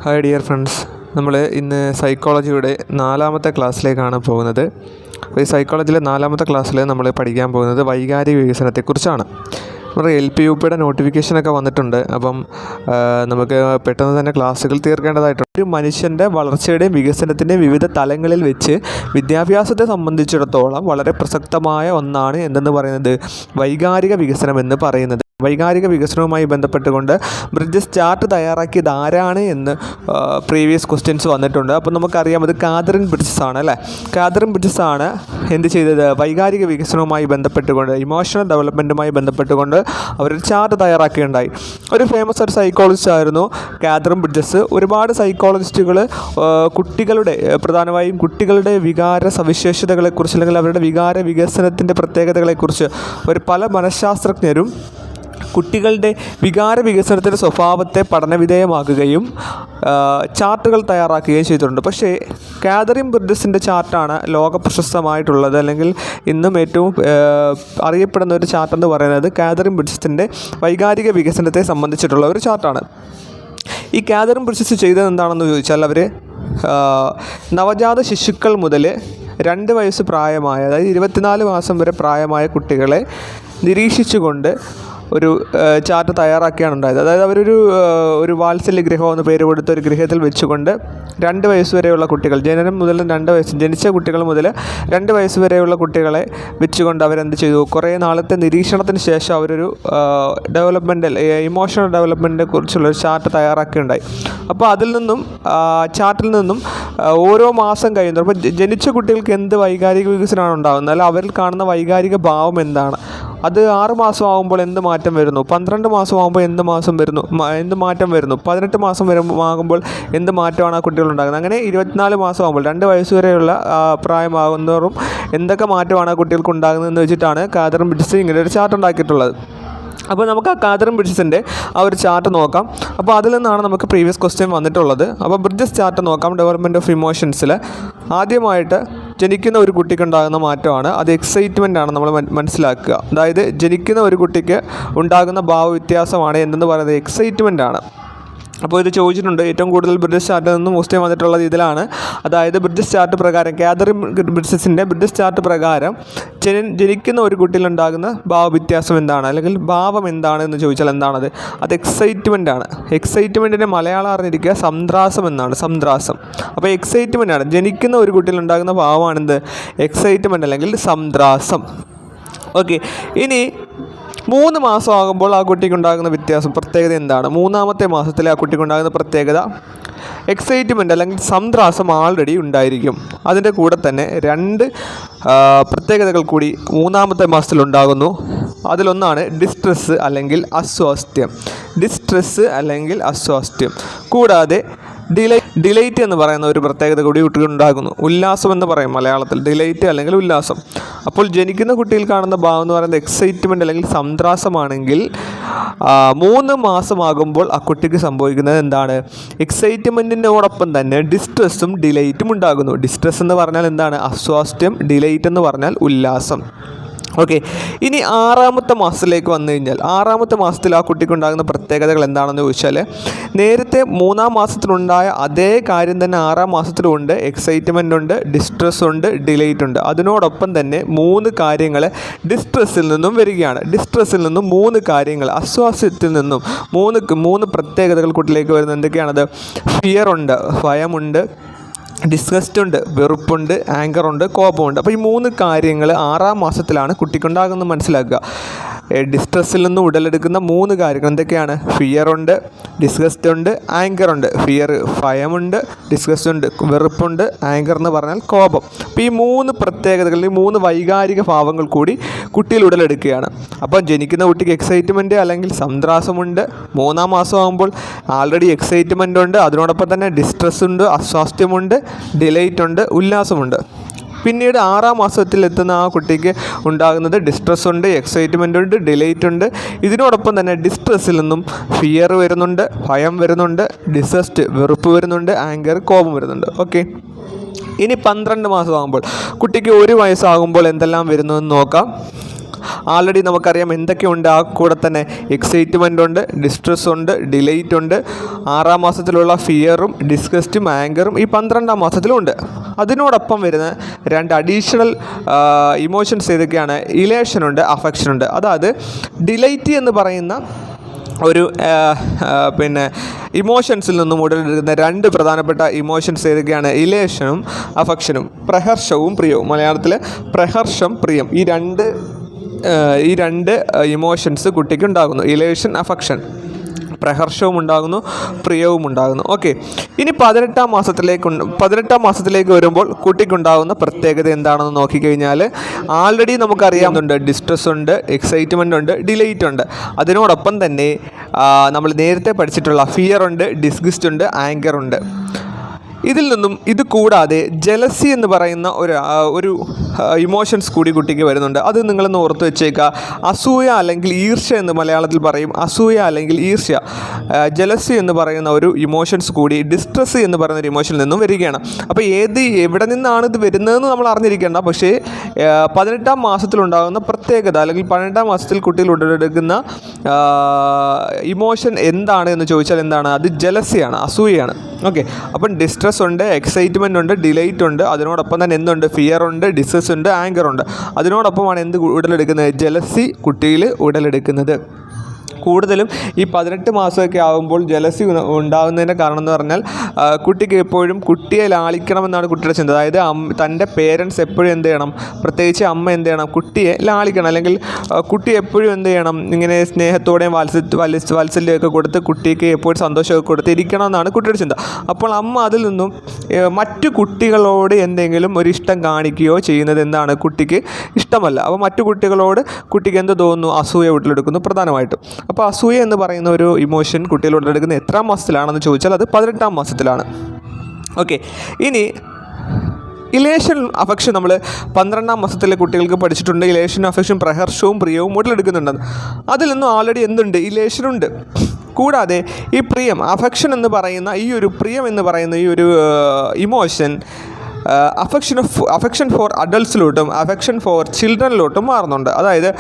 Hi dear friends, നമ്മൾ ഇന്ന് സൈക്കോളജിയുടെ 4ാമത്തെ ക്ലാസ്സിലേക്കാണ് പോകുന്നത്. അപ്പോൾ ഈ സൈക്കോളജിയിലെ 4ാമത്തെ ക്ലാസ്സിൽ നമ്മൾ പഠിക്കാൻ പോകുന്നത് വൈകാരിക വികസനത്തെക്കുറിച്ചാണ്. നമ്മുടെ LP-UPയുടെ നോട്ടിഫിക്കേഷനൊക്കെ വന്നിട്ടുണ്ട്. അപ്പം നമുക്ക് പെട്ടെന്ന് തന്നെ ക്ലാസ്സുകൾ തീർക്കേണ്ടതായിട്ടുണ്ട്. ഒരു മനുഷ്യൻ്റെ വളർച്ചയുടെയും വികസനത്തിൻ്റെയും വിവിധ തലങ്ങളിൽ വെച്ച് വിദ്യാഭ്യാസത്തെ സംബന്ധിച്ചിടത്തോളം വളരെ പ്രസക്തമായ ഒന്നാണ് എന്തെന്ന് പറയുന്നത് വൈകാരിക വികസനം എന്ന് പറയുന്നത്. വൈകാരിക വികസനവുമായി ബന്ധപ്പെട്ടുകൊണ്ട് ബ്രിഡ്ജസ് ചാർട്ട് തയ്യാറാക്കിയത് ആരാണ് എന്ന് പ്രീവിയസ് ക്വസ്റ്റ്യൻസ് വന്നിട്ടുണ്ട്. അപ്പോൾ നമുക്കറിയാം അത് കാതറിൻ ബ്രിഡ്ജസ് ആണ് അല്ലേ. കാതറിൻ ബ്രിഡ്ജസ് ആണ് എന്ത് ചെയ്തത്, വൈകാരിക വികസനവുമായി ബന്ധപ്പെട്ടുകൊണ്ട് ഇമോഷണൽ ഡെവലപ്മെൻറ്റുമായി ബന്ധപ്പെട്ടുകൊണ്ട് അവരൊരു ചാർട്ട് തയ്യാറാക്കുകയുണ്ടായി. ഒരു ഫേമസ് ഒരു സൈക്കോളജിസ്റ്റ് ആയിരുന്നു കാതറിൻ ബ്രിഡ്ജസ്. ഒരുപാട് സൈക്കോളജിസ്റ്റുകൾ കുട്ടികളുടെ പ്രധാനമായും കുട്ടികളുടെ വികാര സവിശേഷതകളെക്കുറിച്ച് അല്ലെങ്കിൽ അവരുടെ വികാര വികസനത്തിൻ്റെ പ്രത്യേകതകളെക്കുറിച്ച് പല മനഃശാസ്ത്രജ്ഞരും കുട്ടികളുടെ വികാര വികസനത്തിൻ്റെ സ്വഭാവത്തെ പഠനവിധേയമാക്കുകയും ചാർട്ടുകൾ തയ്യാറാക്കുകയും ചെയ്തിട്ടുണ്ട്. പക്ഷേ കാതറിൻ ബ്രിഡ്ജസിൻ്റെ ചാർട്ടാണ് ലോക പ്രശസ്തമായിട്ടുള്ളത്, അല്ലെങ്കിൽ ഇന്നും ഏറ്റവും അറിയപ്പെടുന്ന ഒരു ചാർട്ടെന്ന് പറയുന്നത് കാതറിൻ ബ്രിഡ്ജസിൻ്റെ വൈകാരിക വികസനത്തെ സംബന്ധിച്ചിട്ടുള്ള ഒരു ചാർട്ടാണ്. ഈ കാതറിൻ ബ്രിഡ്ജസ് ചെയ്തത് എന്താണെന്ന് ചോദിച്ചാൽ, അവർ നവജാത ശിശുക്കൾ മുതൽ 2 വയസ്സ് പ്രായമായ, അതായത് 24 മാസം വരെ പ്രായമായ കുട്ടികളെ നിരീക്ഷിച്ചുകൊണ്ട് ഒരു ചാർട്ട് തയ്യാറാക്കിയാണ് ഉണ്ടായത്. അതായത് ഒരു വാത്സല്യ ഗൃഹം എന്ന് പേര് കൊടുത്ത ഒരു ഗൃഹത്തിൽ വെച്ചുകൊണ്ട് 2 വയസ്സ് വരെയുള്ള കുട്ടികൾ, ജനനം മുതൽ 2 വയസ്സ് ജനിച്ച കുട്ടികൾ മുതൽ 2 വയസ്സ് വരെയുള്ള കുട്ടികളെ വെച്ചുകൊണ്ട് അവരെന്ത് ചെയ്തു, കുറേ നാളത്തെ നിരീക്ഷണത്തിന് ശേഷം അവരൊരു ഡെവലപ്മെൻറ്റൽ ഇമോഷണൽ ഡെവലപ്മെൻറ്റിനെ കുറിച്ചുള്ളൊരു ചാർട്ട് തയ്യാറാക്കുകയുണ്ടായി. അപ്പോൾ ചാർട്ടിൽ നിന്നും ഓരോ മാസം കഴിയുന്നു അപ്പോൾ ജനിച്ച കുട്ടികൾക്ക് എന്ത് വൈകാരിക വികസനമാണ് ഉണ്ടാകുന്നത്, അല്ല അവരിൽ കാണുന്ന വൈകാരിക ഭാവം എന്താണ്, അത് 6 മാസം ആകുമ്പോൾ എന്ത് മാറ്റം വരുന്നു, 12 മാസം ആകുമ്പോൾ എന്ത് മാറ്റം വരുന്നു, 18 മാസം ആകുമ്പോൾ എന്ത് മാറ്റമാണ് ആ കുട്ടികൾ ഉണ്ടാകുന്നത്, അങ്ങനെ 24 മാസം ആകുമ്പോൾ 2 വയസ്സ് വരെയുള്ള പ്രായമാകുന്നവരും എന്തൊക്കെ മാറ്റമാണ് ആ കുട്ടികൾക്ക് ഉണ്ടാകുന്നതെന്ന് വെച്ചിട്ടാണ് കാതറിൻ ബ്രിഡ്ജസ് ഇങ്ങനെ ഒരു ചാർട്ട് ഉണ്ടാക്കിയിട്ടുള്ളത്. അപ്പോൾ നമുക്ക് ആ കാതറിൻ ബ്രിഡ്ജസിൻ്റെ ആ ഒരു ചാർട്ട് നോക്കാം. അപ്പോൾ അതിൽ നിന്നാണ് നമുക്ക് പ്രീവിയസ് ക്വസ്റ്റ്യൻ വന്നിട്ടുള്ളത്. അപ്പോൾ ബ്രിഡ്ജസ് ചാർട്ട് നോക്കാം. ഡെവലപ്മെൻറ്റ് ഓഫ് ഇമോഷൻസിൽ ആദ്യമായിട്ട് ജനിക്കുന്ന ഒരു കുട്ടിക്കുണ്ടാകുന്ന മാറ്റമാണ്, അത് എക്സൈറ്റ്മെൻ്റ് ആണ് നമ്മൾ മനസ്സിലാക്കുക. അതായത് ജനിക്കുന്ന ഒരു കുട്ടിക്ക് ഉണ്ടാകുന്ന ഭാവവ്യത്യാസമാണ് എന്തെന്ന് പറയുന്നത് എക്സൈറ്റ്മെൻ്റ് ആണ്. അപ്പോൾ ഇത് ചോദിച്ചിട്ടുണ്ട്. ഏറ്റവും കൂടുതൽ ബ്രിഡ്ജസ് ചാർട്ടിൽ നിന്നും ക്വസ്റ്റ്യൻ വന്നിട്ടുള്ളത് ഇതിലാണ്. അതായത് ബ്രിഡ്ജസ് ചാർട്ട് പ്രകാരം, കാതറിൻ ബ്രിഡ്ജസിൻ്റെ ബ്രിഡ്ജസ് ചാർട്ട് പ്രകാരം ജനിക്കുന്ന ഒരു കുട്ടിയിലുണ്ടാകുന്ന ഭാവവ്യത്യാസം എന്താണ്, അല്ലെങ്കിൽ ഭാവം എന്താണ് എന്ന് ചോദിച്ചാൽ എന്താണത്, അത് എക്സൈറ്റ്മെൻ്റ് ആണ്. എക്സൈറ്റ്മെൻറ്റിൻ്റെ മലയാളം അറിഞ്ഞിരിക്കുക സംദ്രാസം എന്നാണ്, സംദ്രാസം. അപ്പോൾ എക്സൈറ്റ്മെൻ്റ് ആണ്, ജനിക്കുന്ന ഒരു കുട്ടിയിലുണ്ടാകുന്ന ഭാവമാണെന്ത്, എക്സൈറ്റ്മെൻറ്റ് അല്ലെങ്കിൽ സംദ്രാസം. ഓക്കെ, ഇനി 3 മാസം ആകുമ്പോൾ ആ കുട്ടിക്കുണ്ടാകുന്ന വ്യത്യാസം പ്രത്യേകത എന്താണ്, 3ാമത്തെ മാസത്തിൽ ആ കുട്ടിക്കുണ്ടാകുന്ന പ്രത്യേകത എക്സൈറ്റ്മെൻറ്റ് അല്ലെങ്കിൽ സംദ്രാസം ആൾറെഡി ഉണ്ടായിരിക്കും. അതിൻ്റെ കൂടെ തന്നെ 2 പ്രത്യേകതകൾ കൂടി 3ാമത്തെ മാസത്തിൽ ഉണ്ടാകുന്നു. അതിലൊന്നാണ് ഡിസ്ട്രെസ്സ് അല്ലെങ്കിൽ അസ്വാസ്ഥ്യം. കൂടാതെ ഡിലൈറ്റ് എന്ന് പറയുന്ന ഒരു പ്രത്യേകത കൂടി കുട്ടികളുണ്ടാകുന്നു. ഉല്ലാസം എന്ന് പറയും മലയാളത്തിൽ, ഡിലൈറ്റ് അല്ലെങ്കിൽ ഉല്ലാസം. അപ്പോൾ ജനിക്കുന്ന കുട്ടിയിൽ കാണുന്ന ഭാവം എന്ന് പറയുന്നത് എക്സൈറ്റ്മെൻറ്റ് അല്ലെങ്കിൽ സംദ്രാസമാണെങ്കിൽ 3 മാസമാകുമ്പോൾ ആ കുട്ടിക്ക് സംഭവിക്കുന്നത് എന്താണ്, എക്സൈറ്റ്മെൻറ്റിനോടൊപ്പം തന്നെ ഡിസ്ട്രെസ്സും ഡിലൈറ്റും ഉണ്ടാകുന്നു. ഡിസ്ട്രെസ് എന്ന് പറഞ്ഞാൽ എന്താണ്, അസ്വാസ്ഥ്യം. ഡിലൈറ്റ് എന്ന് പറഞ്ഞാൽ ഉല്ലാസം. ഓക്കെ, ഇനി 6ാമത്തെ മാസത്തിലേക്ക് വന്നു കഴിഞ്ഞാൽ 6ാമത്തെ മാസത്തിൽ ആ കുട്ടിക്കുണ്ടാകുന്ന പ്രത്യേകതകൾ എന്താണെന്ന് ചോദിച്ചാൽ, നേരത്തെ 3ാം മാസത്തിലുണ്ടായ അതേ കാര്യം തന്നെ 6ാം മാസത്തിലുണ്ട്. എക്സൈറ്റ്മെൻ്റ് ഉണ്ട്, ഡിസ്ട്രെസ് ഉണ്ട്, ഡിലൈറ്റ് ഉണ്ട്. അതിനോടൊപ്പം തന്നെ 3 കാര്യങ്ങൾ ഡിസ്ട്രെസ്സിൽ നിന്നും വരികയാണ്. ഡിസ്ട്രെസ്സിൽ നിന്നും 3 കാര്യങ്ങൾ, അസ്വാസ്ഥ്യത്തിൽ നിന്നും 3 പ്രത്യേകതകൾ കുട്ടിയിലേക്ക് വരുന്നത് എന്തൊക്കെയാണത്, ഫിയർ ഉണ്ട്, ഭയമുണ്ട്, ഡിസ്ഗസ്റ്റ് ഉണ്ട്, വെറുപ്പുണ്ട്, ആങ്കർ ഉണ്ട്, കോപമുണ്ട്. അപ്പോൾ ഈ 3 കാര്യങ്ങൾ 6ാം മാസത്തിലാണ് കുട്ടിക്കുണ്ടാകുന്നത് മനസ്സിലാക്കുക. ഡിസ്ട്രെസ്സിൽ നിന്ന് ഉടലെടുക്കുന്ന 3 കാര്യങ്ങൾ എന്തൊക്കെയാണ്, ഫിയർ ഉണ്ട്, ഡിസ്ഗസ്റ്റ് ഉണ്ട്, ആങ്കർ ഉണ്ട്. ഫിയർ ഭയമുണ്ട്, ഡിസ്ഗസ്റ്റ് ഉണ്ട്, വെറുപ്പുണ്ട്, ആങ്കർ എന്ന് പറഞ്ഞാൽ കോപം. അപ്പോൾ ഈ 3 പ്രത്യേകതകൾ, ഈ 3 വൈകാരിക ഭാവങ്ങൾ കൂടി കുട്ടിയിൽ ഉടലെടുക്കുകയാണ്. അപ്പോൾ ജനിക്കുന്ന കുട്ടിക്ക് എക്സൈറ്റ്മെൻറ്റ് അല്ലെങ്കിൽ സംദ്രാസമുണ്ട്. 3ാം മാസം ആകുമ്പോൾ ആൾറെഡി എക്സൈറ്റ്മെൻ്റ് ഉണ്ട്, അതിനോടൊപ്പം തന്നെ ഡിസ്ട്രെസ് ഉണ്ട്, അസ്വാസ്ഥ്യമുണ്ട്, ഡിലൈറ്റ് ഉണ്ട്, ഉല്ലാസമുണ്ട്. പിന്നീട് 6ാം മാസത്തിൽ എത്തുന്ന ആ കുട്ടിക്ക് ഉണ്ടാകുന്നത് ഡിസ്ട്രെസ് ഉണ്ട്, എക്സൈറ്റ്മെൻ്റ് ഉണ്ട്, ഡിലൈറ്റ് ഉണ്ട്. ഇതിനോടൊപ്പം തന്നെ ഡിസ്ട്രെസ്സിൽ നിന്നും ഫിയർ വരുന്നുണ്ട്, ഭയം വരുന്നുണ്ട്, ഡിസസ്റ്റ് വെറുപ്പ് വരുന്നുണ്ട്, ആങ്കർ കോപം വരുന്നുണ്ട്. ഓക്കെ, ഇനി 12 മാസം ആകുമ്പോൾ കുട്ടിക്ക് 1 വയസ്സാകുമ്പോൾ എന്തെല്ലാം വരുന്നു എന്ന് നോക്കാം. ആൾറെഡി നമുക്കറിയാം എന്തൊക്കെയുണ്ട്. ആ കൂടെ തന്നെ എക്സൈറ്റ്മെൻ്റ് ഉണ്ട്, ഡിസ്ട്രെസ് ഉണ്ട്, ഡിലൈറ്റ് ഉണ്ട്. 6-ാം മാസത്തിലുള്ള ഫിയറും ഡിസ്ഗസ്റ്റും ആങ്കറും ഈ 12-ാം മാസത്തിലും ഉണ്ട്. അതിനോടൊപ്പം വരുന്ന 2 അഡീഷണൽ ഇമോഷൻസ് ഏതൊക്കെയാണ്? ഇലേഷൻ ഉണ്ട്, അഫെക്ഷൻ ഉണ്ട്. അതായത് ഡിലൈറ്റ് എന്ന് പറയുന്ന ഒരു ഇമോഷൻസിൽ നിന്നും ഉടലെടുക്കുന്ന 2 പ്രധാനപ്പെട്ട ഇമോഷൻസ് ഏതൊക്കെയാണ്? ഇലേഷനും അഫക്ഷനും, പ്രഹർഷവും പ്രിയവും. മലയാളത്തിൽ പ്രഹർഷം, പ്രിയം, ഈ രണ്ട് ഇമോഷൻസ് കുട്ടിക്ക് ഉണ്ടാകുന്നു. ഇലേഷൻ, അഫക്ഷൻ, പ്രഹർഷവും ഉണ്ടാകുന്നു, പ്രിയവും ഉണ്ടാകുന്നു. ഓക്കെ, ഇനി 18-ാം മാസത്തിലേക്ക് വരുമ്പോൾ കുട്ടിക്കുണ്ടാകുന്ന പ്രത്യേകത എന്താണെന്ന് നോക്കിക്കഴിഞ്ഞാൽ ആൾറെഡി നമുക്കറിയാവുന്നുണ്ട് ഡിസ്ട്രെസ് ഉണ്ട്, എക്സൈറ്റ്മെൻ്റ് ഉണ്ട്, ഡിലൈറ്റ് ഉണ്ട്. അതിനോടൊപ്പം തന്നെ നമ്മൾ നേരത്തെ പഠിച്ചിട്ടുള്ള ഫിയർ ഉണ്ട്, ഡിസ്ഗസ്റ്റ് ഉണ്ട്, ആങ്കർ ഉണ്ട്. ഇതിൽ നിന്നും ഇത് കൂടാതെ ജലസി എന്ന് പറയുന്ന ഒരു ഇമോഷൻസ് കൂടി കുട്ടിക്ക് വരുന്നുണ്ട്. അത് നിങ്ങളൊന്ന് ഓർത്ത് വെച്ചേക്കുക. അസൂയ അല്ലെങ്കിൽ ഈർഷ്യ എന്ന് മലയാളത്തിൽ പറയും. അസൂയ അല്ലെങ്കിൽ ഈർഷ്യ, ജലസി എന്ന് പറയുന്ന ഒരു ഇമോഷൻസ് കൂടി ഡിസ്ട്രെസ് എന്ന് പറയുന്ന ഒരു ഇമോഷനിൽ നിന്നും വരികയാണ്. അപ്പോൾ എവിടെ നിന്നാണ് ഇത് വരുന്നതെന്ന് നമ്മൾ അറിഞ്ഞിരിക്കേണ്ട. പക്ഷേ 18-ാം മാസത്തിലുണ്ടാകുന്ന പ്രത്യേകത അല്ലെങ്കിൽ 18-ാം മാസത്തിൽ കുട്ടികൾ ഉടലെടുക്കുന്ന ഇമോഷൻ എന്താണ് എന്ന് ചോദിച്ചാൽ എന്താണ്? അത് ജലസിയാണ്, അസൂയയാണ്. ഓക്കെ, അപ്പം ഡിസ്ട്രെസ് ഉണ്ട്, എക്സൈറ്റ്മെൻ്റ് ഉണ്ട്, ഡിലൈറ്റ് ഉണ്ട്. അതിനോടൊപ്പം തന്നെ എന്തുണ്ട്? ഫിയർ ഉണ്ട്, ഡിസ്ട്രെസ് ഉണ്ട്, ആങ്കർ ഉണ്ട്. അതിനോടൊപ്പമാണ് എന്ത് ഉടലെടുക്കുന്നത്? ജലസി കുട്ടിയിൽ ഉടലെടുക്കുന്നത്. കൂടുതലും ഈ 18 മാസമൊക്കെ ആകുമ്പോൾ ജലസി ഉണ്ടാകുന്നതിൻ്റെ കാരണം എന്ന് പറഞ്ഞാൽ കുട്ടിക്ക് എപ്പോഴും കുട്ടിയെ ലാളിക്കണമെന്നാണ് കുട്ടിയുടെ ചിന്ത. അതായത് തൻ്റെ പേരൻസ് എപ്പോഴും എന്ത് ചെയ്യണം? പ്രത്യേകിച്ച് അമ്മ എന്ത് ചെയ്യണം? കുട്ടിയെ ലാളിക്കണം. അല്ലെങ്കിൽ കുട്ടി എപ്പോഴും എന്ത് ചെയ്യണം? ഇങ്ങനെ സ്നേഹത്തോടെയും വാത്സല്യമൊക്കെ കൊടുത്ത് കുട്ടിക്ക് എപ്പോഴും സന്തോഷമൊക്കെ കൊടുത്തിരിക്കണം എന്നാണ് കുട്ടിയുടെ ചിന്ത. അപ്പോൾ അമ്മ അതിൽ നിന്നും മറ്റു കുട്ടികളോട് എന്തെങ്കിലും ഒരു ഇഷ്ടം കാണിക്കുകയോ ചെയ്യുന്നത് എന്താണ്? കുട്ടിക്ക് ഇഷ്ടമല്ല. അപ്പോൾ മറ്റു കുട്ടികളോട് കുട്ടിക്ക് എന്ത് തോന്നുന്നു? അസൂയ ഉടലെടുക്കുന്നു പ്രധാനമായിട്ടും. അപ്പോൾ അസൂയ എന്ന് പറയുന്ന ഒരു ഇമോഷൻ കുട്ടികൾ ഉടലെടുക്കുന്ന എത്രാം മാസത്തിലാണെന്ന് ചോദിച്ചാൽ അത് 18-ാം മാസത്തിലാണ്. ഓക്കെ, ഇനി ഇലേഷൻ അഫക്ഷൻ നമ്മൾ 12-ാം മാസത്തിലെ കുട്ടികൾക്ക് പഠിച്ചിട്ടുണ്ട്. Elation affection പ്രഹർഷവും പ്രിയവും ഉടലെടുക്കുന്നുണ്ടെന്ന്. അതിൽ നിന്നും ആൾറെഡി എന്തുണ്ട്? ഇലേഷനുണ്ട്. കൂടാതെ ഈ പ്രിയം, അഫക്ഷൻ എന്ന് പറയുന്ന പ്രിയം എന്ന് പറയുന്ന ഈ ഒരു ഇമോഷൻ അഫക്ഷൻ ഫോർ അഡൾട്ട്സിലോട്ടും അഫക്ഷൻ ഫോർ ചിൽഡ്രനിലോട്ടും മാറുന്നുണ്ട്. അതായത്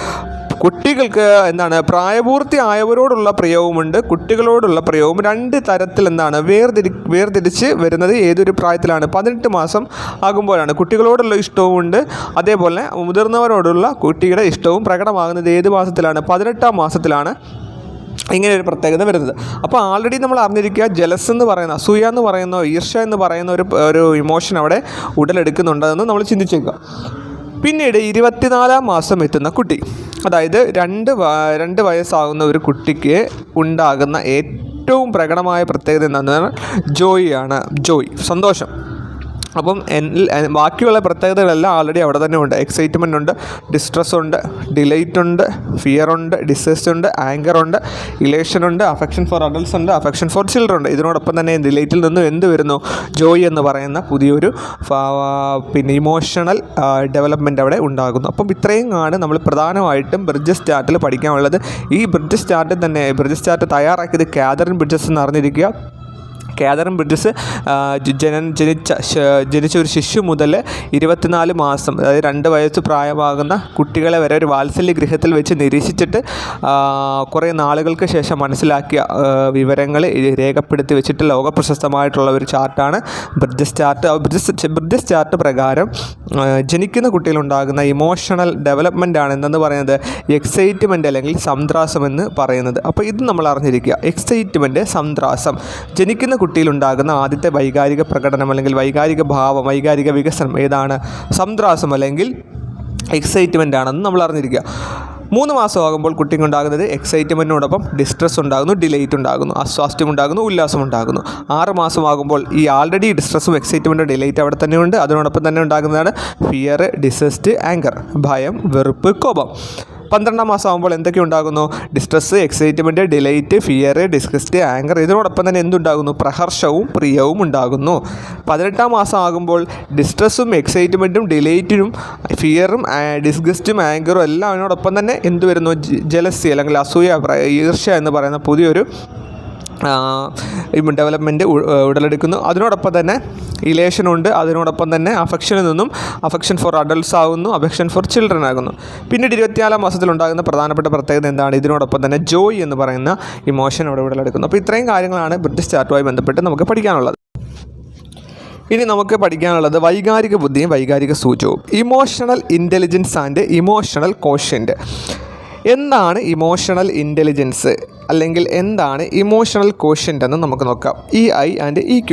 കുട്ടികൾക്ക് എന്താണ്? പ്രായപൂർത്തി ആയവരോടുള്ള പ്രിയവുമുണ്ട്, കുട്ടികളോടുള്ള പ്രിയവും 2 തരത്തിൽ എന്താണ് വേർതിരിച്ച് വരുന്നത്. ഏതൊരു പ്രായത്തിലാണ്? 18 മാസം ആകുമ്പോഴാണ്. കുട്ടികളോടുള്ള ഇഷ്ടവുമുണ്ട്, അതേപോലെ മുതിർന്നവരോടുള്ള കുട്ടിയുടെ ഇഷ്ടവും പ്രകടമാകുന്നത് ഏത് മാസത്തിലാണ്? 18-ാം മാസത്തിലാണ് ഇങ്ങനെ ഒരു പ്രത്യേകത വരുന്നത്. അപ്പോൾ ആൾറെഡി നമ്മൾ അറിഞ്ഞിരിക്കുക, ജലസ് എന്ന് പറയുന്ന, അസൂയ എന്ന് പറയുന്ന, ഈർഷ്യ എന്ന് പറയുന്ന ഒരു ഇമോഷൻ അവിടെ ഉടലെടുക്കുന്നുണ്ടെന്ന് നമ്മൾ ചിന്തിച്ചേക്കുക. പിന്നീട് 24-ാം മാസം എത്തുന്ന കുട്ടി, അതായത് 2 വയസ്സാകുന്ന ഒരു കുട്ടിക്ക് ഉണ്ടാകുന്ന ഏറ്റവും പ്രകടമായ പ്രത്യേകത എന്താണെന്ന് ജോയ്, സന്തോഷം. അപ്പം ബാക്കിയുള്ള പ്രത്യേകതകളെല്ലാം ആൾറെഡി അവിടെ തന്നെ ഉണ്ട്. എക്സൈറ്റ്മെൻ്റ് ഉണ്ട്, ഡിസ്ട്രെസ് ഉണ്ട്, ഡിലൈറ്റ് ഉണ്ട്, ഫിയർ ഉണ്ട്, ഡിസ്ഗസ്റ്റ് ഉണ്ട്, ആങ്കർ ഉണ്ട്, ഇലേഷൻ ഉണ്ട്, അഫെക്ഷൻ ഫോർ അഡൾട്ട്സ് ഉണ്ട്, അഫെക്ഷൻ ഫോർ ചിൽഡ്രൻ ഉണ്ട്. ഇതിനോടൊപ്പം തന്നെ ഡിലൈറ്റിൽ നിന്നും എന്ത് വരുന്നു? ജോയ് എന്ന് പറയുന്ന പുതിയൊരു ഇമോഷണൽ ഡെവലപ്മെൻറ്റ് അവിടെ ഉണ്ടാകുന്നു. അപ്പം ഇത്രയും ആണ് നമ്മൾ പ്രധാനമായിട്ടും ബ്രിഡ്ജസ് ചാർട്ടിൽ പഠിക്കാനുള്ളത്. ഈ ബ്രിഡ്ജസ് ചാർട്ട് തയ്യാറാക്കിയത് കാതറിൻ ബ്രിഡ്ജസ് എന്ന് അറിഞ്ഞിരിക്കുക. കാതറിൻ ബ്രിഡ്ജസ് ജനിച്ച ഒരു ശിശു മുതൽ 24 മാസം, അതായത് 2 വയസ്സ് പ്രായമാകുന്ന കുട്ടികളെ വരെ ഒരു വാത്സല്യ ഗൃഹത്തിൽ വെച്ച് നിരീക്ഷിച്ചിട്ട് കുറേ നാളുകൾക്ക് ശേഷം മനസ്സിലാക്കിയ വിവരങ്ങൾ രേഖപ്പെടുത്തി വെച്ചിട്ട് ലോകപ്രശസ്തമായിട്ടുള്ള ഒരു ചാർട്ടാണ് ബ്രിഡ്ജസ് ചാർട്ട്. ബ്രിഡ്ജസ് ചാർട്ട് പ്രകാരം ജനിക്കുന്ന കുട്ടികളുണ്ടാകുന്ന ഇമോഷണൽ ഡെവലപ്മെൻ്റ് ആണ് എന്തെന്ന് പറയുന്നത്? എക്സൈറ്റ്മെൻറ്റ് അല്ലെങ്കിൽ സംദ്രാസം എന്ന് പറയുന്നത്. അപ്പോൾ ഇത് നമ്മൾ അറിഞ്ഞിരിക്കുക. എക്സൈറ്റ്മെൻറ്റ്, സംദ്രാസം. ജനിക്കുന്ന കുട്ടിയിലുണ്ടാകുന്ന ആദ്യത്തെ വൈകാരിക പ്രകടനം അല്ലെങ്കിൽ വൈകാരിക ഭാവം, വൈകാരിക വികസനം ഏതാണ്? സംദ്രാസം അല്ലെങ്കിൽ എക്സൈറ്റ്മെൻ്റ് ആണെന്ന് നമ്മൾ അറിഞ്ഞിരിക്കുക. 3 മാസമാകുമ്പോൾ കുട്ടിക്കുണ്ടാകുന്നത് എക്സൈറ്റ്മെൻറ്റിനോടൊപ്പം ഡിസ്ട്രെസ് ഉണ്ടാകുന്നു, ഡിലൈറ്റ് ഉണ്ടാകുന്നു, അസ്വാസ്ഥ്യം ഉണ്ടാകുന്നു, ഉല്ലാസം ഉണ്ടാകുന്നു. 6 മാസമാകുമ്പോൾ ഈ ആൾറെഡി ഡിസ്ട്രെസ്സും എക്സൈറ്റ്മെൻറ്റും ഡിലൈറ്റ് അവിടെ തന്നെയുണ്ട്. അതിനോടൊപ്പം തന്നെ ഉണ്ടാകുന്നതാണ് ഫിയർ, ഡിസസ്റ്റ്, ആങ്കർ, ഭയം, വെറുപ്പ്, കോപം. 12-ാം മാസം ആകുമ്പോൾ എന്തൊക്കെ ഉണ്ടാകുന്നു? Distress, excitement, delight, fear, disgust, anchor. ഇതിനോടൊപ്പം തന്നെ എന്തുണ്ടാകുന്നു? പ്രഹർഷവും പ്രിയവും ഉണ്ടാകുന്നു. 18-ാം മാസം ആകുമ്പോൾ ഡിസ്ട്രെസ്സും എക്സൈറ്റ്മെൻറ്റും ഡിലൈറ്റിനും ഫിയറും ഡിസ്ഗസ്റ്റും ആങ്കറും എല്ലാം അതിനോടൊപ്പം തന്നെ എന്ത് വരുന്നു? ജലസി അല്ലെങ്കിൽ അസൂയ, ഈർഷ്യ എന്ന് പറയുന്ന പുതിയൊരു ഡെവലപ്മെൻറ്റ് ഉടലെടുക്കുന്നു. അതിനോടൊപ്പം തന്നെ ഇലേഷനുണ്ട്, അതിനോടൊപ്പം തന്നെ അഫക്ഷനിൽ നിന്നും അഫക്ഷൻ ഫോർ അഡൾട്ട്സ് ആകുന്നു, അഫക്ഷൻ ഫോർ ചിൽഡ്രൻ ആകുന്നു. പിന്നീട് 24-ാം മാസത്തിലുണ്ടാകുന്ന പ്രധാനപ്പെട്ട പ്രത്യേകത എന്താണ്? ഇതിനോടൊപ്പം തന്നെ ജോയ് എന്ന് പറയുന്ന ഇമോഷൻ അവിടെ ഉടലെടുക്കുന്നു. അപ്പോൾ ഇത്രയും കാര്യങ്ങളാണ് ബ്രിട്ടിഷ് ചാർട്ടുമായി ബന്ധപ്പെട്ട് നമുക്ക് പഠിക്കാനുള്ളത്. ഇനി നമുക്ക് പഠിക്കാനുള്ളത് വൈകാരിക ബുദ്ധിയും വൈകാരിക സൂചകവും. Emotional intelligence and emotional quotient. എന്താണ് ഇമോഷണൽ ഇൻ്റലിജൻസ് അല്ലെങ്കിൽ എന്താണ് ഇമോഷണൽ കോഷ്യൻ്റ് എന്ന് നമുക്ക് നോക്കാം. EI and EQ.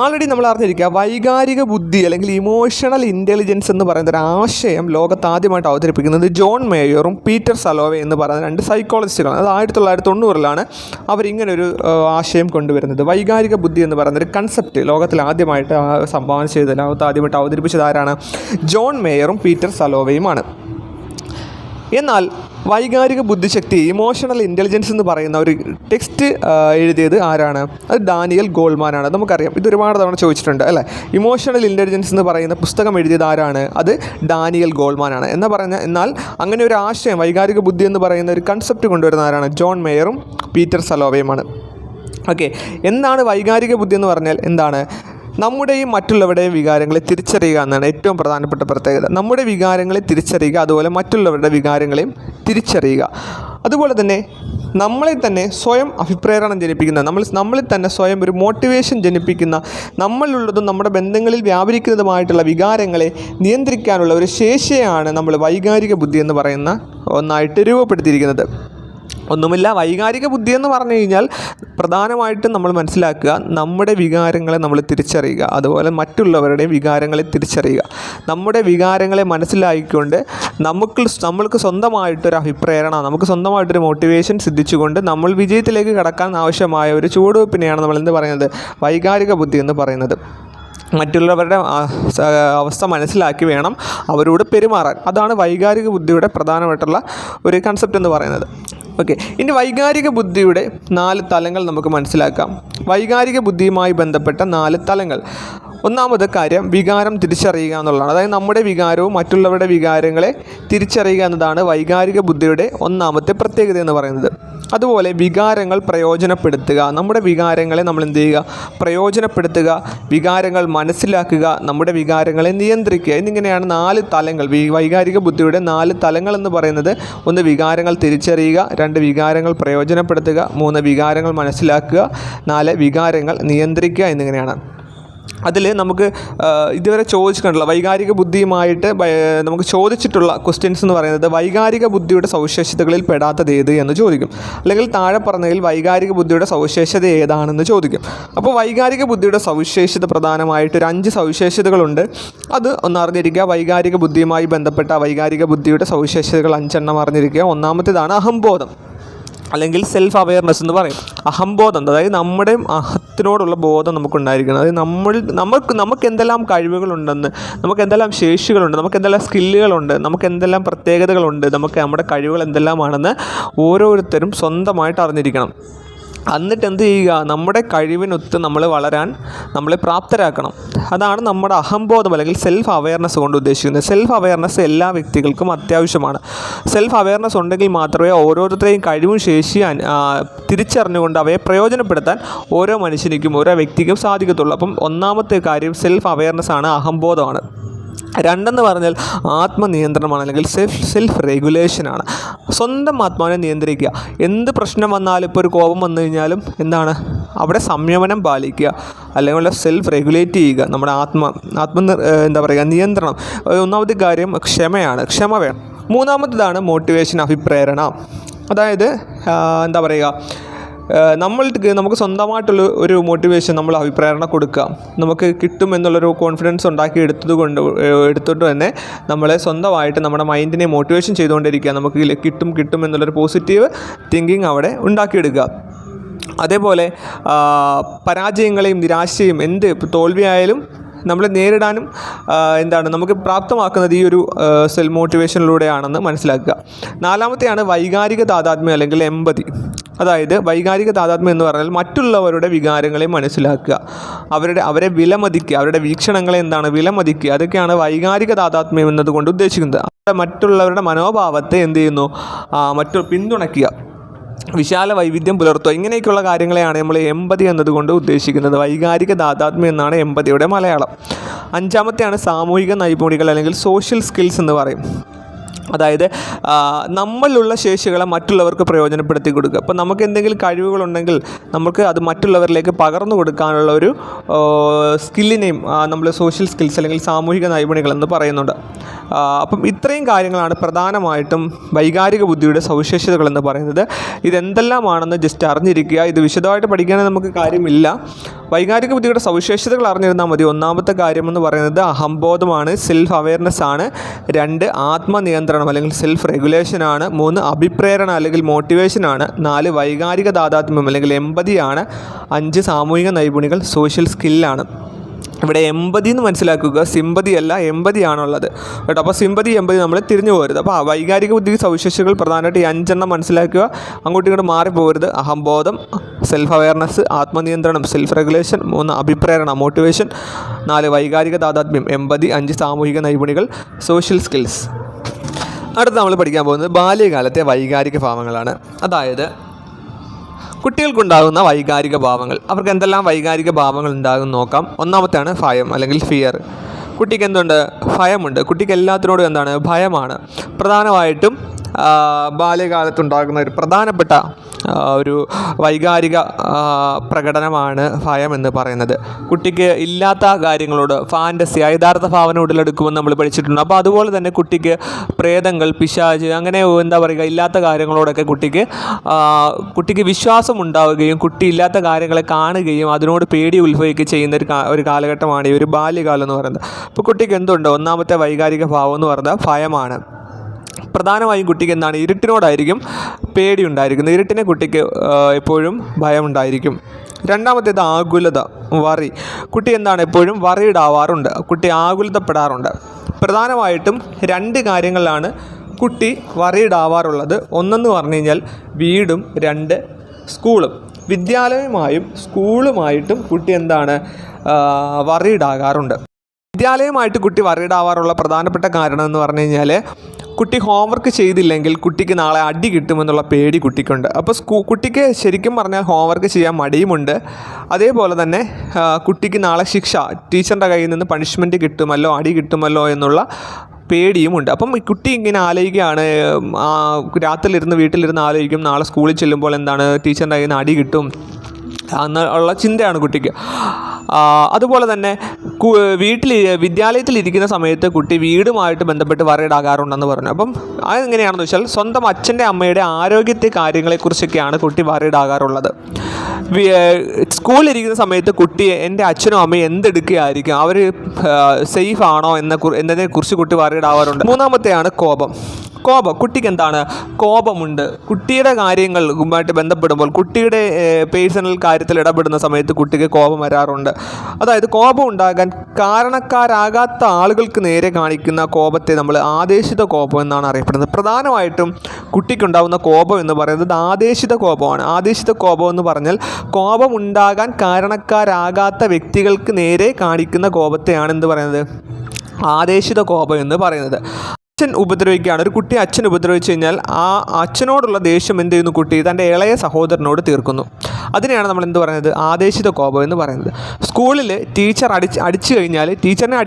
ആൾറെഡി നമ്മൾ അറിഞ്ഞിരിക്കുക, വൈകാരിക ബുദ്ധി അല്ലെങ്കിൽ ഇമോഷണൽ ഇൻ്റലിജൻസ് എന്ന് പറയുന്ന ഒരു ആശയം ലോകത്ത് ആദ്യമായിട്ട് അവതരിപ്പിക്കുന്നത് ജോൺ മേയറും പീറ്റർ സലോവെ എന്ന് പറയുന്ന 2 സൈക്കോളജിസ്റ്റുകളാണ്. അത് 1990-ലാണ് അവരിങ്ങനൊരു ആശയം കൊണ്ടുവരുന്നത്. വൈകാരിക ബുദ്ധി എന്ന് പറയുന്നൊരു കൺസെപ്റ്റ് ലോകത്തിൽ ആദ്യമായിട്ട് സംഭാവന ചെയ്ത് ലോകത്ത് ആദ്യമായിട്ട് അവതരിപ്പിച്ചത് ആരാണ്? ജോൺ മേയറും പീറ്റർ സലോവയുമാണ്. എന്നാൽ വൈകാരിക ബുദ്ധിശക്തി, ഇമോഷണൽ ഇൻ്റലിജൻസ് എന്ന് പറയുന്ന ഒരു ടെക്സ്റ്റ് എഴുതിയത് ആരാണ്? അത് ഡാനിയൽ ഗോൾമാനാണ്. നമുക്കറിയാം, ഇത് ഒരുപാട് തവണ ചോദിച്ചിട്ടുണ്ട് അല്ലേ. ഇമോഷണൽ ഇൻ്റലിജൻസ് എന്ന് പറയുന്ന പുസ്തകം എഴുതിയത് ആരാണ്? അത് ഡാനിയൽ ഗോൾമാനാണ്. എന്നാൽ അങ്ങനെ ഒരു ആശയം, വൈകാരിക ബുദ്ധി എന്ന് പറയുന്ന ഒരു കൺസെപ്റ്റ് കൊണ്ടുവരുന്ന ആരാണ്? ജോൺ മേയറും പീറ്റർ സലോവയുമാണ്. ഓക്കെ, എന്താണ് വൈകാരിക ബുദ്ധി എന്ന് പറഞ്ഞാൽ എന്താണ്? നമ്മുടെയും മറ്റുള്ളവരുടെയും വികാരങ്ങളെ തിരിച്ചറിയുക എന്നാണ് ഏറ്റവും പ്രധാനപ്പെട്ട പ്രത്യേകത. നമ്മുടെ വികാരങ്ങളെ തിരിച്ചറിയുക, അതുപോലെ മറ്റുള്ളവരുടെ വികാരങ്ങളെയും തിരിച്ചറിയുക. അതുപോലെ തന്നെ നമ്മളിൽ തന്നെ സ്വയം അഭിപ്രേരണം ജനിപ്പിക്കുന്ന, നമ്മളിൽ തന്നെ സ്വയം ഒരു മോട്ടിവേഷൻ ജനിപ്പിക്കുന്ന, നമ്മളിലുള്ളതും നമ്മുടെ ബന്ധങ്ങളിൽ വ്യാപരിക്കുന്നതുമായിട്ടുള്ള വികാരങ്ങളെ നിയന്ത്രിക്കാനുള്ള ഒരു ശേഷിയാണ് നമ്മൾ വൈകാരിക ബുദ്ധി എന്ന് പറയുന്ന ഒന്നായിട്ട് രൂപപ്പെടുത്തിയിരിക്കുന്നത്. ഒന്നുമില്ല, വൈകാരിക ബുദ്ധി എന്ന് പറഞ്ഞു കഴിഞ്ഞാൽ പ്രധാനമായിട്ടും നമ്മൾ മനസ്സിലാക്കുക, നമ്മുടെ വികാരങ്ങളെ നമ്മൾ തിരിച്ചറിയുക, അതുപോലെ മറ്റുള്ളവരുടെ വികാരങ്ങളെ തിരിച്ചറിയുക. നമ്മുടെ വികാരങ്ങളെ മനസ്സിലാക്കിക്കൊണ്ട് നമ്മൾക്ക് സ്വന്തമായിട്ടൊരു അഭിപ്രേരണ, നമുക്ക് സ്വന്തമായിട്ടൊരു മോട്ടിവേഷൻ സിദ്ധിച്ചുകൊണ്ട് നമ്മൾ വിജയത്തിലേക്ക് കടക്കാൻ ആവശ്യമായ ഒരു ചുവടുവെപ്പിനെയാണ് നമ്മൾ എന്ത് പറയുന്നത്? വൈകാരിക ബുദ്ധി എന്ന് പറയുന്നത്. മറ്റുള്ളവരുടെ അവസ്ഥ മനസ്സിലാക്കി വേണം അവരോട് പെരുമാറാൻ. അതാണ് വൈകാരിക ബുദ്ധിയുടെ പ്രധാനമായിട്ടുള്ള ഒരു കൺസെപ്റ്റ് എന്ന് പറയുന്നത്. ഓക്കെ, ഇനി വൈകാരിക ബുദ്ധിയുടെ 4 തലങ്ങൾ നമുക്ക് മനസ്സിലാക്കാം. വൈകാരിക ബുദ്ധിയുമായി ബന്ധപ്പെട്ട 4 തലങ്ങൾ. ഒന്നാമത് കാര്യം വികാരം തിരിച്ചറിയുക എന്നുള്ളതാണ്. അതായത് നമ്മുടെ വികാരവും മറ്റുള്ളവരുടെ വികാരങ്ങളെ തിരിച്ചറിയുക എന്നതാണ് വൈകാരിക ബുദ്ധിയുടെ ഒന്നാമത്തെ പ്രത്യേകത എന്ന് പറയുന്നത്. അതുപോലെ വികാരങ്ങൾ പ്രയോജനപ്പെടുത്തുക, നമ്മുടെ വികാരങ്ങളെ നമ്മൾ എന്ത് ചെയ്യുക? പ്രയോജനപ്പെടുത്തുക, വികാരങ്ങൾ മനസ്സിലാക്കുക, നമ്മുടെ വികാരങ്ങളെ നിയന്ത്രിക്കുക. എന്നിങ്ങനെയാണ് 4 തലങ്ങൾ, വൈകാരിക ബുദ്ധിയുടെ 4 തലങ്ങൾ എന്ന് പറയുന്നത്. 1 വികാരങ്ങൾ തിരിച്ചറിയുക, 2 വികാരങ്ങൾ പ്രയോജനപ്പെടുത്തുക, 3 വികാരങ്ങൾ മനസ്സിലാക്കുക, 4 വികാരങ്ങൾ നിയന്ത്രിക്കുക എന്നിങ്ങനെയാണ്. അതിൽ നമുക്ക് ഇതുവരെ ചോദിച്ചിട്ടുള്ള വൈകാരിക ബുദ്ധിയുമായിട്ട് നമുക്ക് ചോദിച്ചിട്ടുള്ള ക്വസ്റ്റ്യൻസ് എന്ന് പറയുന്നത് വൈകാരിക ബുദ്ധിയുടെ സവിശേഷതകളിൽ പെടാത്തത് ഏത് എന്ന് ചോദിക്കും. അല്ലെങ്കിൽ താഴെ പറഞ്ഞതിൽ വൈകാരിക ബുദ്ധിയുടെ സവിശേഷത ഏതാണെന്ന് ചോദിക്കും. അപ്പോൾ വൈകാരിക ബുദ്ധിയുടെ സവിശേഷത പ്രധാനമായിട്ട് ഒരു 5 സവിശേഷതകളുണ്ട്. അത് ഒന്ന് അറിഞ്ഞിരിക്കുക. വൈകാരിക ബുദ്ധിയുമായി ബന്ധപ്പെട്ട വൈകാരിക ബുദ്ധിയുടെ സവിശേഷതകൾ 5 എണ്ണം അറിഞ്ഞിരിക്കുക. ഒന്നാമത്തേതാണ് അഹംബോധം അല്ലെങ്കിൽ സെൽഫ് അവെയർനെസ് എന്ന് പറയും. അഹംബോധം, അതായത് നമ്മുടെ അഹത്തിനോടുള്ള ബോധം നമുക്കുണ്ടായിരിക്കണം. അതായത് നമുക്ക് എന്തെല്ലാം കഴിവുകളുണ്ടെന്ന്, നമുക്ക് എന്തെല്ലാം ശേഷികളുണ്ട്, നമുക്ക് എന്തെല്ലാം സ്കില്ലുകളുണ്ട്, നമുക്ക് എന്തെല്ലാം പ്രത്യേകതകളുണ്ട്, നമ്മുടെ കഴിവുകൾ എന്തെല്ലാമാണെന്ന് ഓരോരുത്തരും സ്വന്തമായിട്ട് അറിഞ്ഞിരിക്കണം. എന്നിട്ട് എന്ത് ചെയ്യുക? നമ്മുടെ കഴിവിനൊത്ത് നമ്മൾ വളരാൻ നമ്മളെ പ്രാപ്തരാക്കണം. അതാണ് നമ്മുടെ അഹംബോധം അല്ലെങ്കിൽ സെൽഫ് അവെയർനെസ് കൊണ്ട് ഉദ്ദേശിക്കുന്നത്. സെൽഫ് അവെയർനെസ് എല്ലാ വ്യക്തികൾക്കും അത്യാവശ്യമാണ്. സെൽഫ് അവെയർനെസ് ഉണ്ടെങ്കിൽ മാത്രമേ ഓരോരുത്തരെയും കഴിവും ശേഷിയും തിരിച്ചറിഞ്ഞുകൊണ്ട് അവയെ പ്രയോജനപ്പെടുത്താൻ ഓരോ മനുഷ്യനിക്കും ഓരോ വ്യക്തിക്കും സാധിക്കത്തുള്ളൂ. അപ്പം ഒന്നാമത്തെ കാര്യം സെൽഫ് അവെയർനെസ് ആണ്, അഹംബോധമാണ്. 2 പറഞ്ഞാൽ ആത്മനിയന്ത്രണമാണ് അല്ലെങ്കിൽ സെൽഫ് റെഗുലേഷനാണ്. സ്വന്തം ആത്മാവിനെ നിയന്ത്രിക്കുക. എന്ത് പ്രശ്നം വന്നാലും, ഇപ്പോൾ ഒരു കോപം വന്നു കഴിഞ്ഞാലും എന്താണ് അവിടെ സംയമനം പാലിക്കുക, അല്ലെങ്കിൽ സെൽഫ് റെഗുലേറ്റ് ചെയ്യുക. നമ്മുടെ എന്താ പറയുക, നിയന്ത്രണം. ഒന്നാമത്തെ കാര്യം ക്ഷമയാണ്, ക്ഷമ വേണം. 3-ാമത്തേതാണ് മോട്ടിവേഷൻ, അഭിപ്രേരണ. അതായത് എന്താ പറയുക, നമുക്ക് സ്വന്തമായിട്ടുള്ള ഒരു മോട്ടിവേഷൻ, നമ്മൾ അഭിപ്രേരണ കൊടുക്കുക, നമുക്ക് കിട്ടുമെന്നുള്ളൊരു കോൺഫിഡൻസ് ഉണ്ടാക്കി എടുത്തിട്ട് തന്നെ നമ്മളെ സ്വന്തമായിട്ട് നമ്മുടെ മൈൻഡിനെ മോട്ടിവേഷൻ ചെയ്തുകൊണ്ടിരിക്കുക. നമുക്ക് കിട്ടും എന്നുള്ളൊരു പോസിറ്റീവ് തിങ്കിങ് അവിടെ ഉണ്ടാക്കിയെടുക്കുക. അതേപോലെ പരാജയങ്ങളെയും നിരാശയും തോൽവിയായാലും നമ്മൾ നേരിടാനും നമുക്ക് പ്രാപ്തമാക്കുന്നത് ഈ ഒരു സെൽഫ് മോട്ടിവേഷനിലൂടെയാണെന്ന് മനസ്സിലാക്കുക. 4-ാമത്തെയാണ് വൈകാരിക താതാത്മ്യം അല്ലെങ്കിൽ എമ്പതി. അതായത് വൈകാരിക താതാത്മ്യം എന്ന് പറഞ്ഞാൽ മറ്റുള്ളവരുടെ വികാരങ്ങളെ മനസ്സിലാക്കുക, അവരെ വിലമതിക്കുക, അവരുടെ വീക്ഷണങ്ങളെ വിലമതിക്കുക. അതൊക്കെയാണ് വൈകാരിക താതാത്മ്യം എന്നതുകൊണ്ട് ഉദ്ദേശിക്കുന്നത്. മറ്റുള്ളവരുടെ മനോഭാവത്തെ പിന്തുണയ്ക്കുക. വിശാല വൈവിധ്യം പുലർത്തുക. ഇങ്ങനെയൊക്കെയുള്ള കാര്യങ്ങളെയാണ് നമ്മൾ എമ്പതി എന്നതുകൊണ്ട് ഉദ്ദേശിക്കുന്നത്. വൈകാരിക താദാത്മ്യം എന്നാണ് എമ്പതിയുടെ മലയാളം. 5-ാമത്തെയാണ് സാമൂഹിക നൈപുണികൾ അല്ലെങ്കിൽ സോഷ്യൽ സ്കിൽസ് എന്ന് പറയും. അതായത് നമ്മളിലുള്ള ശേഷികളെ മറ്റുള്ളവർക്ക് പ്രയോജനപ്പെടുത്തി കൊടുക്കുക. അപ്പോൾ നമുക്ക് എന്തെങ്കിലും കഴിവുകളുണ്ടെങ്കിൽ നമുക്ക് അത് മറ്റുള്ളവരിലേക്ക് പകർന്നു കൊടുക്കാനുള്ള ഒരു സ്കില്ലിനെയും നമ്മൾ സോഷ്യൽ സ്കിൽസ് അല്ലെങ്കിൽ സാമൂഹിക നൈപുണികൾ എന്ന് പറയുന്നുണ്ട്. അപ്പം ഇത്രയും കാര്യങ്ങളാണ് പ്രധാനമായിട്ടും വൈകാരിക ബുദ്ധിയുടെ സവിശേഷതകളെന്ന് പറയുന്നത്. ഇതെന്തെല്ലാമാണെന്ന് ജസ്റ്റ് അറിഞ്ഞിരിക്കുക. ഇത് വിശദമായിട്ട് പഠിക്കാൻ നമുക്ക് കാര്യമില്ല. വൈകാരിക ബുദ്ധിയുടെ സവിശേഷതകൾ അറിഞ്ഞിരുന്നാൽ മതി. 1-ാമത്തെ കാര്യമെന്ന് പറയുന്നത് അഹംബോധമാണ്, സെൽഫ് അവെയർനെസ് ആണ്. 2 ആത്മനിയന്ത്രണം അല്ലെങ്കിൽ സെൽഫ് റെഗുലേഷനാണ്. 3 അഭിപ്രേരണ അല്ലെങ്കിൽ മോട്ടിവേഷനാണ്. 4 വൈകാരിക താദാത്മ്യം അല്ലെങ്കിൽ എമ്പതിയാണ്. 5 സാമൂഹിക നൈപുണികൾ സോഷ്യൽ സ്കില്ലാണ്. ഇവിടെ എമ്പതി എന്ന് മനസ്സിലാക്കുക, സിമ്പതി അല്ല, എമ്പതിയാണുള്ളത് കേട്ടോ. അപ്പോൾ സിമ്പതി എമ്പതി നമ്മൾ തിരിഞ്ഞു പോകരുത്. അപ്പോൾ വൈകാരിക ബുദ്ധി സവിശേഷതകൾ പ്രധാനമായിട്ട് ഈ 5 മനസ്സിലാക്കുക, അങ്ങോട്ടും ഇങ്ങോട്ട് മാറിപ്പോകരുത്. അഹംബോധം, സെൽഫ് അവെയർനെസ്, ആത്മനിയന്ത്രണം, സെൽഫ് റെഗുലേഷൻ, 3 അഭിപ്രേരണ മോട്ടിവേഷൻ, 4 വൈകാരിക താദാത്മ്യം എമ്പതി, 5 സാമൂഹിക നൈപുണികൾ സോഷ്യൽ സ്കിൽസ്. അടുത്ത് നമ്മൾ പഠിക്കാൻ പോകുന്നത് ബാല്യകാലത്തെ വൈകാരിക ഭാവങ്ങളാണ്. അതായത് കുട്ടികൾക്കുണ്ടാകുന്ന വൈകാരിക ഭാവങ്ങൾ. അവർക്ക് എന്തെല്ലാം വൈകാരിക ഭാവങ്ങൾ ഉണ്ടാകും നോക്കാം. 1-ാമത്തെയാണ് ഭയം അല്ലെങ്കിൽ ഫിയർ. കുട്ടിക്ക് എന്തുണ്ട്? ഭയമുണ്ട്. കുട്ടിക്ക് എല്ലാത്തിനോടും എന്താണ്? ഭയമാണ്. പ്രധാനമായിട്ടും ബാല്യകാലത്തുണ്ടാകുന്ന ഒരു പ്രധാനപ്പെട്ട ഒരു വൈകാരിക പ്രകടനമാണ് ഭയം എന്ന് പറയുന്നത്. കുട്ടിക്ക് ഇല്ലാത്ത കാര്യങ്ങളോട് ഫാൻറ്റസി, യഥാർത്ഥ ഭാവന ഉടലെടുക്കുമെന്ന് നമ്മൾ പഠിച്ചിട്ടുണ്ട്. അപ്പോൾ അതുപോലെ തന്നെ കുട്ടിക്ക് പ്രേതങ്ങൾ, പിശാച്, അങ്ങനെ എന്താ പറയുക, ഇല്ലാത്ത കാര്യങ്ങളോടൊക്കെ കുട്ടിക്ക് വിശ്വാസം ഉണ്ടാവുകയും കുട്ടി ഇല്ലാത്ത കാര്യങ്ങളെ കാണുകയും അതിനോട് പേടി ഉത്ഭവിക്കുകയും ചെയ്യുന്ന ഒരു കാലഘട്ടമാണ് ഈ ഒരു ബാല്യകാലം എന്ന് പറയുന്നത്. അപ്പോൾ കുട്ടിക്ക് എന്തുണ്ട്? 1-ാമത്തെ വൈകാരിക ഭാവം എന്ന് പറയുന്നത് ഭയമാണ്. പ്രധാനമായും കുട്ടിക്ക് എന്താണ്? ഇരുട്ടിനോടായിരിക്കും പേടി ഉണ്ടായിരിക്കുന്നത്. ഇരുട്ടിനെ കുട്ടിക്ക് എപ്പോഴും ഭയമുണ്ടായിരിക്കും. 2-ാമത്തേത് ആകുലത, വറി. കുട്ടി എന്താണ്? എപ്പോഴും വറീഡ് ആവാറുണ്ട്. കുട്ടി ആകുലതപ്പെടാറുണ്ട്. പ്രധാനമായിട്ടും 2 കാര്യങ്ങളിലാണ് കുട്ടി വറീഡ് ആവാറുള്ളത്. ഒന്നെന്ന് പറഞ്ഞു കഴിഞ്ഞാൽ വീടും, 2 സ്കൂളും. വിദ്യാലയവുമായും സ്കൂളുമായിട്ടും കുട്ടി എന്താണ്? വറീഡ് ആകാറുണ്ട്. വിദ്യാലയമായിട്ട് കുട്ടി വറീഡ് ആവാറുള്ള പ്രധാനപ്പെട്ട കാരണം എന്ന് പറഞ്ഞു കഴിഞ്ഞാൽ കുട്ടി ഹോംവർക്ക് ചെയ്തില്ലെങ്കിൽ കുട്ടിക്ക് നാളെ അടി കിട്ടുമെന്നുള്ള പേടി കുട്ടിക്കുണ്ട്. അപ്പോൾ കുട്ടിക്ക് ശരിക്കും പറഞ്ഞാൽ ഹോംവർക്ക് ചെയ്യാൻ മടിയുമുണ്ട്. അതേപോലെ തന്നെ കുട്ടിക്ക് നാളെ ശിക്ഷ, ടീച്ചറിൻ്റെ കയ്യിൽ നിന്ന് പണിഷ്മെൻറ്റ് കിട്ടുമല്ലോ, അടി കിട്ടുമല്ലോ എന്നുള്ള പേടിയുമുണ്ട്. അപ്പം ഈ കുട്ടി ഇങ്ങനെ ആലോചിക്കുകയാണ്, രാത്രിയിലിരുന്ന് വീട്ടിലിരുന്ന് ആലോചിക്കും, നാളെ സ്കൂളിൽ ചെല്ലുമ്പോൾ എന്താണ് ടീച്ചറിൻ്റെ കയ്യിൽ നിന്ന് അടി കിട്ടും എന്നുള്ള ചിന്തയാണ് കുട്ടിക്ക്. അതുപോലെ തന്നെ വിദ്യാലയത്തിലിരിക്കുന്ന സമയത്ത് കുട്ടി വീടുമായിട്ട് ബന്ധപ്പെട്ട് വറീഡാകാറുണ്ടെന്ന് പറഞ്ഞു. അപ്പം അതെങ്ങനെയാണെന്ന് വെച്ചാൽ സ്വന്തം അച്ഛൻ്റെ അമ്മയുടെ ആരോഗ്യത്തെ കാര്യങ്ങളെക്കുറിച്ചൊക്കെയാണ് കുട്ടി വറീഡാകാറുള്ളത്. സ്കൂളിലിരിക്കുന്ന സമയത്ത് കുട്ടി എൻ്റെ അച്ഛനും അമ്മയും എന്തെടുക്കുകയായിരിക്കും, അവർ സേഫ് ആണോ എന്നതിനെക്കുറിച്ച് കുട്ടി വറീഡാവാറുണ്ട്. 3-ാമത്തെയാണ് കോപം. കുട്ടിക്ക് എന്താണ്? കോപമുണ്ട്. കുട്ടിയുടെ കാര്യങ്ങളുമായിട്ട് ബന്ധപ്പെടുമ്പോൾ, കുട്ടിയുടെ പേഴ്സണൽ കാര്യത്തിൽ ഇടപെടുന്ന സമയത്ത് കുട്ടിക്ക് കോപം വരാറുണ്ട്. അതായത് കോപം ഉണ്ടാകാൻ കാരണക്കാരാകാത്ത ആളുകൾക്ക് നേരെ കാണിക്കുന്ന കോപത്തെ നമ്മൾ ആദേശിത കോപം എന്നാണ് അറിയപ്പെടുന്നത്. പ്രധാനമായിട്ടും കുട്ടിക്കുണ്ടാകുന്ന കോപം എന്ന് പറയുന്നത് ആദേശിത കോപമാണ്. ആദേശിത കോപം എന്ന് പറഞ്ഞാൽ കോപമുണ്ടാകാൻ കാരണക്കാരാകാത്ത വ്യക്തികൾക്ക് നേരെ കാണിക്കുന്ന കോപത്തെയാണ് എന്ത് പറയുന്നത്? ആദേശിത കോപം എന്ന് പറയുന്നത്. അച്ഛൻ ഉപദ്രവിക്കുകയാണ്, ഒരു കുട്ടി അച്ഛൻ ഉപദ്രവിച്ചു കഴിഞ്ഞാൽ ആ അച്ഛനോടുള്ള ദേഷ്യം എന്ത് ചെയ്യുന്നു? കുട്ടി തൻ്റെ ഇളയ സഹോദരനോട് തീർക്കുന്നു. അതിനെയാണ് നമ്മൾ എന്ത് പറയുന്നത്? ആദേശിത കോപം എന്ന് പറയുന്നത്. സ്കൂളിൽ ടീച്ചർ അടിച്ചു കഴിഞ്ഞാൽ ടീച്ചറിനെ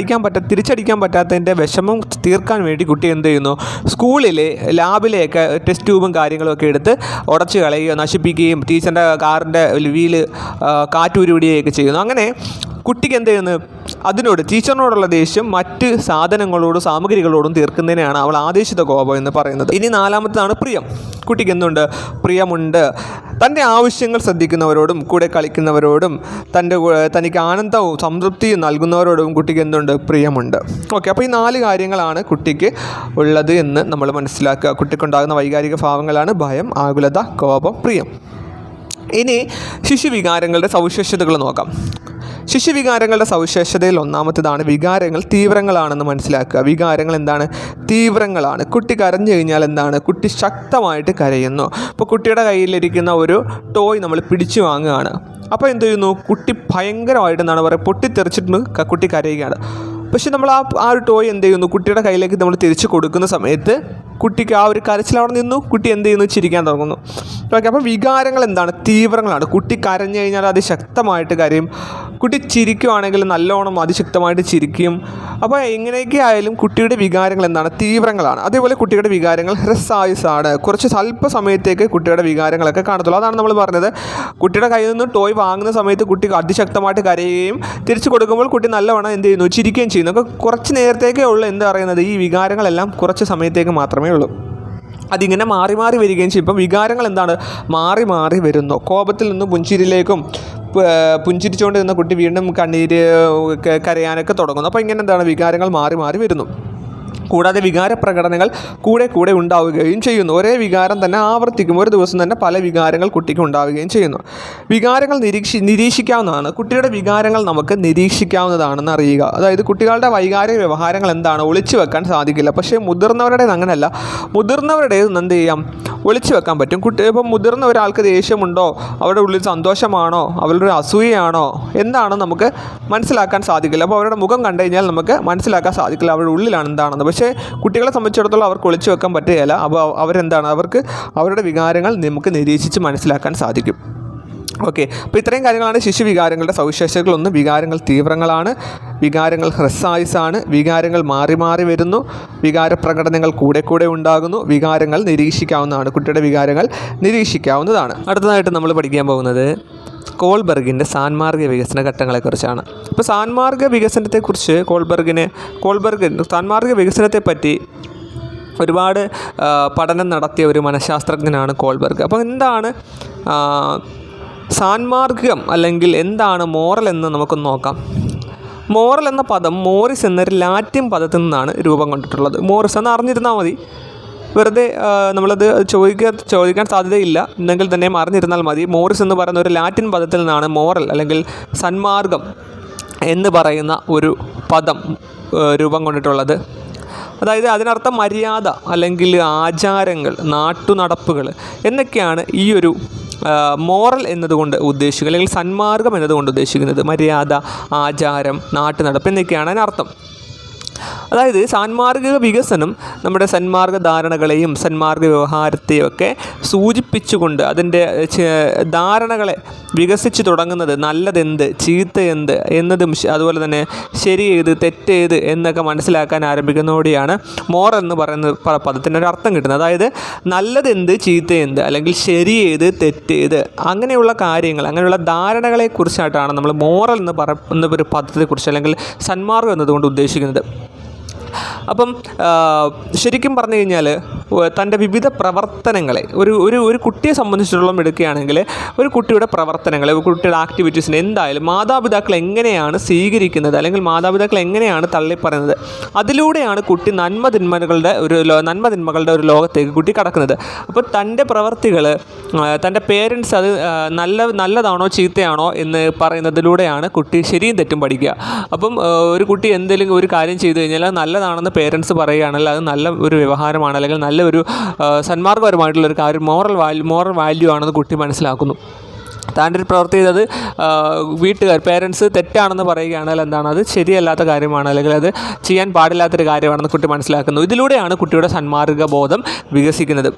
തിരിച്ചടിക്കാൻ പറ്റാത്തതിൻ്റെ വിഷമം തീർക്കാൻ വേണ്ടി കുട്ടി എന്ത് ചെയ്യുന്നു? സ്കൂളിലെ ലാബിലെയൊക്കെ ടെസ്റ്റ് ട്യൂബും കാര്യങ്ങളൊക്കെ എടുത്ത് ഉടച്ച് കളയുകയോ നശിപ്പിക്കുകയും ടീച്ചറിൻ്റെ കാറിൻ്റെ വീല് കാറ്റൂരുവിടുകയൊക്കെ ചെയ്യുന്നു. അങ്ങനെ കുട്ടിക്ക് എന്ത് ചെയ്യുന്നു? അതിനോട് ടീച്ചറിനോടുള്ള ദേഷ്യം മറ്റ് സാധനങ്ങളോടും സാമഗ്രികളോടും തീർക്കുന്നതിനെയാണ് അവൾ ആദേശിത കോപം എന്ന് പറയുന്നത്. ഇനി 4-ാമത്തേതാണ് പ്രിയം. കുട്ടിക്ക് എന്തുണ്ട്? പ്രിയമുണ്ട്. തൻ്റെ ആവശ്യങ്ങൾ ശ്രദ്ധിക്കുന്നവരോടും കൂടെ കളിക്കുന്നവരോടും തനിക്ക് ആനന്ദവും സംതൃപ്തിയും നൽകുന്നവരോടും കുട്ടിക്ക് എന്തുണ്ട്? പ്രിയമുണ്ട്. ഓക്കെ, അപ്പോൾ ഈ 4 കാര്യങ്ങളാണ് കുട്ടിക്ക് ഉള്ളത് എന്ന് നമ്മൾ മനസ്സിലാക്കുക. കുട്ടിക്കുണ്ടാകുന്ന വൈകാരിക ഭാവങ്ങളാണ് ഭയം, ആകുലത, കോപം, പ്രിയം. ഇനി ശിശുവികാരങ്ങളുടെ സവിശേഷതകൾ നോക്കാം. ശിശുവികാരങ്ങളുടെ സവിശേഷതയിൽ 1-ാമത്തേതാണ് വികാരങ്ങൾ തീവ്രങ്ങളാണെന്ന് മനസ്സിലാക്കുക. വികാരങ്ങൾ എന്താണ്? തീവ്രങ്ങളാണ്. കുട്ടി കരഞ്ഞു കഴിഞ്ഞാൽ എന്താണ്? കുട്ടി ശക്തമായിട്ട് കരയുന്നു. ഇപ്പോൾ കുട്ടിയുടെ കയ്യിലിരിക്കുന്ന ഒരു ടോയ് നമ്മൾ പിടിച്ചു വാങ്ങുകയാണ്. അപ്പോൾ എന്ത് ചെയ്യുന്നു? കുട്ടി ഭയങ്കരമായിട്ട് എന്താണ് പറയുക, പൊട്ടിത്തെറിച്ചിട്ട് കുട്ടി കരയുകയാണ്. പക്ഷെ നമ്മൾ ആ ഒരു ടോയ് എന്ത് ചെയ്യുന്നു? കുട്ടിയുടെ കയ്യിലേക്ക് നമ്മൾ തിരിച്ചു കൊടുക്കുന്ന സമയത്ത് കുട്ടിക്ക് ആ ഒരു കരച്ചിൽ അവിടെ നിന്നു, കുട്ടി എന്ത് ചെയ്യുന്നു, ചിരിക്കാൻ തുടങ്ങുന്നു. ഓക്കെ, അപ്പോൾ വികാരങ്ങൾ എന്താണ്, തീവ്രങ്ങളാണ്. കുട്ടി കരഞ്ഞു കഴിഞ്ഞാൽ അതിശക്തമായിട്ട് കരയും, കുട്ടി ചിരിക്കുവാണെങ്കിൽ നല്ലോണം അതിശക്തമായിട്ട് ചിരിക്കും. അപ്പോൾ എങ്ങനെയൊക്കെ ആയാലും കുട്ടിയുടെ വികാരങ്ങൾ എന്താണ്, തീവ്രങ്ങളാണ്. അതേപോലെ കുട്ടിയുടെ വികാരങ്ങൾ ഹ്രസ്വായുസാണ്. കുറച്ച് അല്പസമയത്തേക്ക് കുട്ടിയുടെ വികാരങ്ങളൊക്കെ കാണത്തുള്ളൂ. അതാണ് നമ്മൾ പറഞ്ഞത്, കുട്ടിയുടെ കയ്യിൽ നിന്ന് ടോയ് വാങ്ങുന്ന സമയത്ത് കുട്ടി അതിശക്തമായിട്ട് കരയുകയും തിരിച്ചു കൊടുക്കുമ്പോൾ കുട്ടി നല്ലവണ്ണം എന്ത് ചെയ്യുന്നു, ചിരിക്കുകയും ചെയ്യുന്നു. അപ്പോൾ കുറച്ച് നേരത്തേക്കേ ഉള്ളൂ എന്താ പറയുന്നത്, ഈ വികാരങ്ങളെല്ലാം കുറച്ച് സമയത്തേക്ക് മാത്രമേ ഉള്ളൂ. അതിങ്ങനെ മാറി മാറി വരികയും ചെയ്യും. ഇപ്പം വികാരങ്ങൾ എന്താണ്, മാറി മാറി വരുന്നു. കോപത്തിൽ നിന്ന് പുഞ്ചിരിയിലേക്കും, പുഞ്ചിരിച്ചുകൊണ്ട് നിന്ന കുട്ടി വീണ്ടും കണ്ണീര് കരയാനൊക്കെ തുടങ്ങുന്നു. അപ്പോൾ ഇങ്ങനെ എന്താണ്, വികാരങ്ങൾ മാറി മാറി വരുന്നു. കൂടാതെ വികാര പ്രകടനങ്ങൾ കൂടെ കൂടെ ഉണ്ടാവുകയും ചെയ്യുന്നു. ഒരേ വികാരം തന്നെ ആവർത്തിക്കും, ഒരു ദിവസം തന്നെ പല വികാരങ്ങൾ കുട്ടിക്ക് ഉണ്ടാവുകയും ചെയ്യുന്നു. വികാരങ്ങൾ നിരീക്ഷിക്കാവുന്നതാണ്. കുട്ടിയുടെ വികാരങ്ങൾ നമുക്ക് നിരീക്ഷിക്കാവുന്നതാണെന്ന് അറിയുക. അതായത് കുട്ടികളുടെ വൈകാരിക വ്യവഹാരങ്ങൾ എന്താണ്, ഒളിച്ചു വെക്കാൻ സാധിക്കില്ല. പക്ഷേ മുതിർന്നവരുടേത് അങ്ങനെയല്ല. മുതിർന്നവരുടേത് എന്ത് ചെയ്യാം, ഒളിച്ചു വെക്കാൻ പറ്റും. ഇപ്പം മുതിർന്ന ഒരാൾക്ക് ദേഷ്യമുണ്ടോ, അവരുടെ ഉള്ളിൽ സന്തോഷമാണോ, അവരുടെ അസൂയയാണോ, എന്താണ് നമുക്ക് മനസ്സിലാക്കാൻ സാധിക്കില്ല. അപ്പോൾ അവരുടെ മുഖം കണ്ടു കഴിഞ്ഞാൽ നമുക്ക് മനസ്സിലാക്കാൻ സാധിക്കില്ല അവരുടെ ഉള്ളിലാണ് എന്താണെന്ന്. പക്ഷേ കുട്ടികളെ സംബന്ധിച്ചിടത്തോളം അവർക്ക് ഒളിച്ചു വെക്കാൻ പറ്റുകയില്ല. അപ്പോൾ അവരെന്താണ്, അവർക്ക് അവരുടെ വികാരങ്ങൾ നമുക്ക് നിരീക്ഷിച്ച് മനസ്സിലാക്കാൻ സാധിക്കും. ഓക്കെ, അപ്പോൾ ഇത്രയും കാര്യങ്ങളാണ് ശിശുവികാരങ്ങളുടെ സവിശേഷതകൾ. ഒന്ന്, വികാരങ്ങൾ തീവ്രങ്ങളാണ്, വികാരങ്ങൾ ഹ്രസ്വായുസാണ്, വികാരങ്ങൾ മാറി മാറി വരുന്നു, വികാര പ്രകടനങ്ങൾ കൂടെ കൂടെ ഉണ്ടാകുന്നു, വികാരങ്ങൾ നിരീക്ഷിക്കാവുന്നതാണ്. കുട്ടിയുടെ വികാരങ്ങൾ നിരീക്ഷിക്കാവുന്നതാണ്. അടുത്തതായിട്ട് നമ്മൾ പഠിക്കാൻ പോകുന്നത് കോൾബർഗിൻ്റെ സാൻമാർഗിക വികസന ഘട്ടങ്ങളെക്കുറിച്ചാണ്. ഇപ്പോൾ സാൻമാർഗിക വികസനത്തെക്കുറിച്ച് കോൾബർഗ് സാൻമാർഗിക വികസനത്തെപ്പറ്റി ഒരുപാട് പഠനം നടത്തിയ ഒരു മനഃശാസ്ത്രജ്ഞനാണ് കോൾബർഗ്. അപ്പോൾ എന്താണ് സാൻമാർഗികം, അല്ലെങ്കിൽ എന്താണ് മോറൽ എന്ന് നമുക്കൊന്ന് നോക്കാം. മോറൽ എന്ന പദം മോറിസ് എന്നൊരു ലാറ്റിൻ പദത്തിൽ നിന്നാണ് രൂപം കൊണ്ടിട്ടുള്ളത്. മോറിസ് എന്ന് അറിഞ്ഞിരുന്നാൽ മതി, വെറുതെ നമ്മളത് ചോദിക്കാൻ സാധ്യതയില്ല, എന്നെങ്കിൽ തന്നെ അറിഞ്ഞിരുന്നാൽ മതി. മോറിസ് എന്ന് പറയുന്ന ഒരു ലാറ്റിൻ പദത്തിൽ നിന്നാണ് മോറൽ അല്ലെങ്കിൽ സന്മാർഗം എന്ന് പറയുന്ന ഒരു പദം രൂപം കൊണ്ടിട്ടുള്ളത്. അതായത് അതിനർത്ഥം മര്യാദ അല്ലെങ്കിൽ ആചാരങ്ങൾ, നാട്ടുനടപ്പുകൾ എന്നൊക്കെയാണ് ഈ ഒരു മോറൽ എന്നതുകൊണ്ട് ഉദ്ദേശിക്കുന്നത്, അല്ലെങ്കിൽ സന്മാർഗം എന്നതുകൊണ്ട് ഉദ്ദേശിക്കുന്നത്. മര്യാദ, ആചാരം, നാട്ടുനടപ്പ് എന്നൊക്കെയാണ് അതിനർത്ഥം. അതായത് സാൻമാർഗിക വികസനം നമ്മുടെ സന്മാർഗ ധാരണകളെയും സന്മാർഗ വ്യവഹാരത്തെയും ഒക്കെ സൂചിപ്പിച്ചുകൊണ്ട് അതിൻ്റെ ധാരണകളെ വികസിച്ച് തുടങ്ങുന്നത് നല്ലതെന്ത്, ചീത്ത എന്ത് എന്നതും അതുപോലെ തന്നെ ശരി ഏത്, തെറ്റേത് എന്നൊക്കെ മനസ്സിലാക്കാൻ ആരംഭിക്കുന്നതോടെയാണ് മോറൽ എന്ന് പറയുന്ന പദത്തിൻ്റെ ഒരു അർത്ഥം കിട്ടുന്നത്. അതായത് നല്ലതെന്ത്, ചീത്ത എന്ത്, അല്ലെങ്കിൽ ശരി ഏത്, തെറ്റേത്, അങ്ങനെയുള്ള കാര്യങ്ങൾ, അങ്ങനെയുള്ള ധാരണകളെക്കുറിച്ചായിട്ടാണ് നമ്മൾ മോറൽ എന്ന് പറയുന്ന ഒരു പദത്തെക്കുറിച്ച് അല്ലെങ്കിൽ സന്മാർഗം എന്നതുകൊണ്ട് ഉദ്ദേശിക്കുന്നത്. അപ്പം ശരിക്കും പറഞ്ഞു കഴിഞ്ഞാൽ തൻ്റെ വിവിധ പ്രവർത്തനങ്ങളെ ഒരു കുട്ടിയെ സംബന്ധിച്ചിടത്തോളം എടുക്കുകയാണെങ്കിൽ ഒരു കുട്ടിയുടെ പ്രവർത്തനങ്ങളെ, ഒരു കുട്ടിയുടെ ആക്ടിവിറ്റീസിനെ എന്തായാലും മാതാപിതാക്കൾ എങ്ങനെയാണ് സ്വീകരിക്കുന്നത്, അല്ലെങ്കിൽ മാതാപിതാക്കൾ എങ്ങനെയാണ് തള്ളിപ്പറയുന്നത്, അതിലൂടെയാണ് കുട്ടി നന്മതിന്മകളുടെ ഒരു ലോകത്തേക്ക് കുട്ടി കടക്കുന്നത്. അപ്പോൾ തൻ്റെ പ്രവർത്തികൾ, തൻ്റെ പേരൻസ് അത് നല്ലതാണോ ചീത്തയാണോ എന്ന് പറയുന്നതിലൂടെയാണ് കുട്ടി ശരിയും തെറ്റും പഠിക്കുക. അപ്പം ഒരു കുട്ടി എന്തെങ്കിലും ഒരു കാര്യം ചെയ്തു കഴിഞ്ഞാൽ അത് നല്ലതാണെന്ന് പേരൻസ് പറയുകയാണെങ്കിൽ അത് നല്ല ഒരു വ്യവഹാരമാണ്, അല്ലെങ്കിൽ നല്ല ഒരു സന്മാർഗപരമായിട്ടുള്ളൊരു കാര്യം, മോറൽ വാല്യൂ ആണെന്ന് കുട്ടി മനസ്സിലാക്കുന്നു. താൻ്റെ ഒരു പ്രവൃത്തി ചെയ്തത് പേരൻസ് തെറ്റാണെന്ന് പറയുകയാണെങ്കിൽ എന്താണ്, അത് ശരിയല്ലാത്ത കാര്യമാണ്, അല്ലെങ്കിൽ അത് ചെയ്യാൻ പാടില്ലാത്തൊരു കാര്യമാണെന്ന് കുട്ടി മനസ്സിലാക്കുന്നു. ഇതിലൂടെയാണ് കുട്ടിയുടെ സന്മാർഗ ബോധം വികസിക്കുന്നത്.